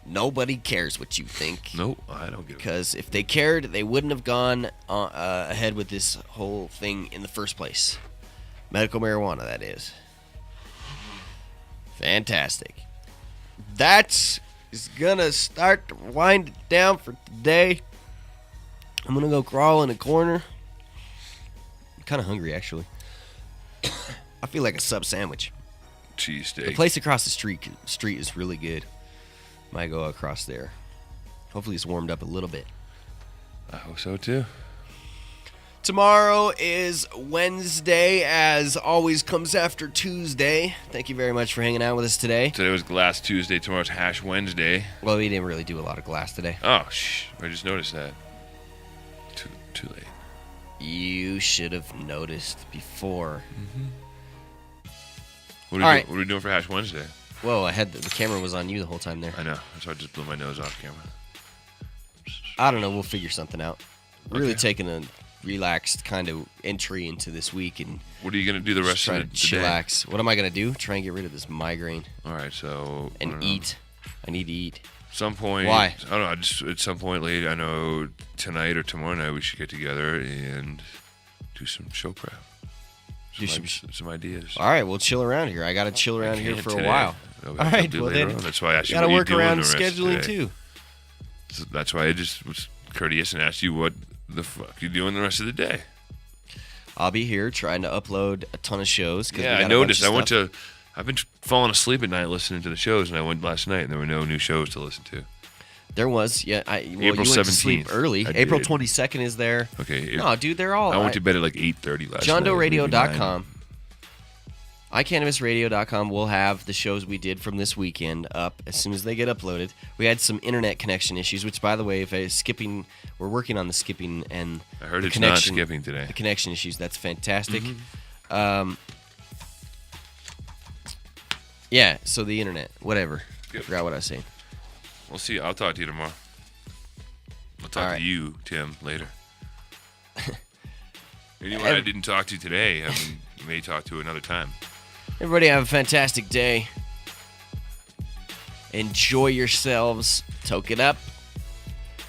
Nobody cares what you think. No, I don't give because if they cared, they wouldn't have gone ahead with this whole thing in the first place. Medical marijuana, that is. Fantastic. That is gonna start to wind it down for today. I'm gonna go crawl in a corner. I'm kind of hungry, actually. I feel like a sub sandwich. Cheesesteak. The place across the street is really good. Might go across there. Hopefully it's warmed up a little bit. I hope so too. Tomorrow is Wednesday, as always comes after Tuesday. Thank you very much for hanging out with us today. Today was Glass Tuesday, tomorrow's Hash Wednesday. Well, we didn't really do a lot of glass today. Oh, I just noticed that. Too late. You should have noticed before. What are we doing for Hash Wednesday? Whoa, I had the camera was on you the whole time there. I know. So I just blew my nose off camera. I don't know. We'll figure something out. Really taking a relaxed kind of entry into this week, and what are you going to do the rest of the day? Chillax. What am I going to do? Try and get rid of this migraine. All right, so eat. I need to eat. Some point. Why? I don't know. Just at some point late. I know tonight or tomorrow night we should get together and do some show prep. Some ideas. All right, we'll chill around here. I got to chill around here for today. A while. All right, well then. That's why I asked you gotta what work you doing around the rest scheduling of today. too. So that's why I just was courteous and asked you what the fuck you doing the rest of the day. I'll be here trying to upload a ton of shows. Yeah, I noticed. I've been falling asleep at night listening to the shows, and I went last night, and there were no new shows to listen to. There was, yeah. April 17th. Sleep early. April 22nd is there. Okay. No, dude, they're all. I went to bed at like 8:30 last night. JohnDoeRadio.com. iCannabisRadio.com will have the shows we did from this weekend up as soon as they get uploaded. We had some internet connection issues, which, by the way, we're working on the skipping and I heard the it's connection, not skipping today. The connection issues, that's fantastic. Yeah, so the internet, whatever. Yep. I forgot what I was saying. We'll see. I'll talk to you tomorrow. I'll talk to you, Tim, later. Anyone I didn't talk to today, you may talk to another time. Everybody have a fantastic day. Enjoy yourselves. Toke it up.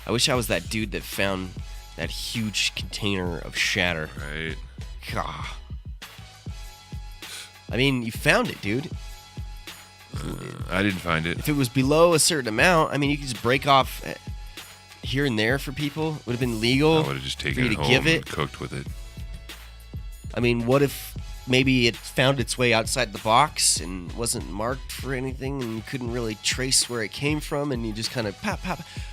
I wish I was that dude that found that huge container of shatter. Right. God. I mean, you found it, dude. I didn't find it. If it was below a certain amount, I mean, you could just break off here and there for people. It would have been legal. I would have just taken it home and cooked with it. I mean, what if maybe it found its way outside the box and wasn't marked for anything, and you couldn't really trace where it came from, and you just kind of pop.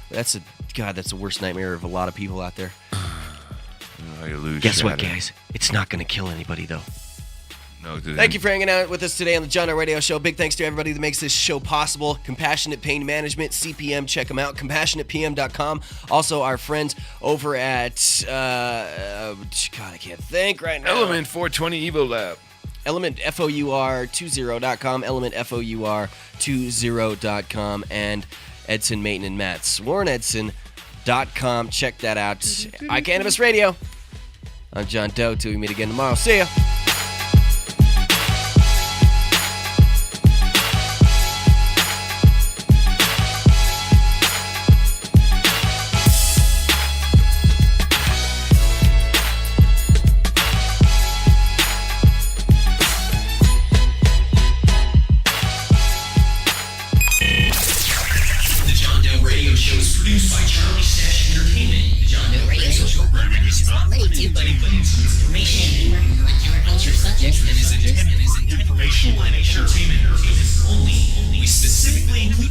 That's the worst nightmare of a lot of people out there. How you lose Guess what, guys? It's not going to kill anybody, though. No, Thank you for hanging out with us today on the John Doe Radio Show. Big thanks to everybody that makes this show possible. Compassionate Pain Management, CPM, check them out. CompassionatePM.com. Also, our friends over at, God, I can't think right now. Element 420 Evo Lab. Element FOUR20.com, Element FOUR20.com, and Edson Mayton and Matt's WarrenEdson.com. Check that out. iCannabis Radio. I'm John Doe. Till we meet again tomorrow. See ya.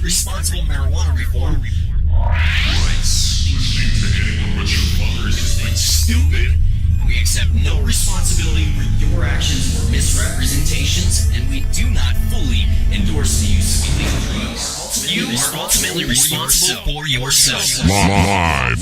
Responsible marijuana reform. Stupid. We accept no responsibility for your actions or misrepresentations, and we do not fully endorse the use of illegal drugs. You are ultimately responsible for yourself. Live.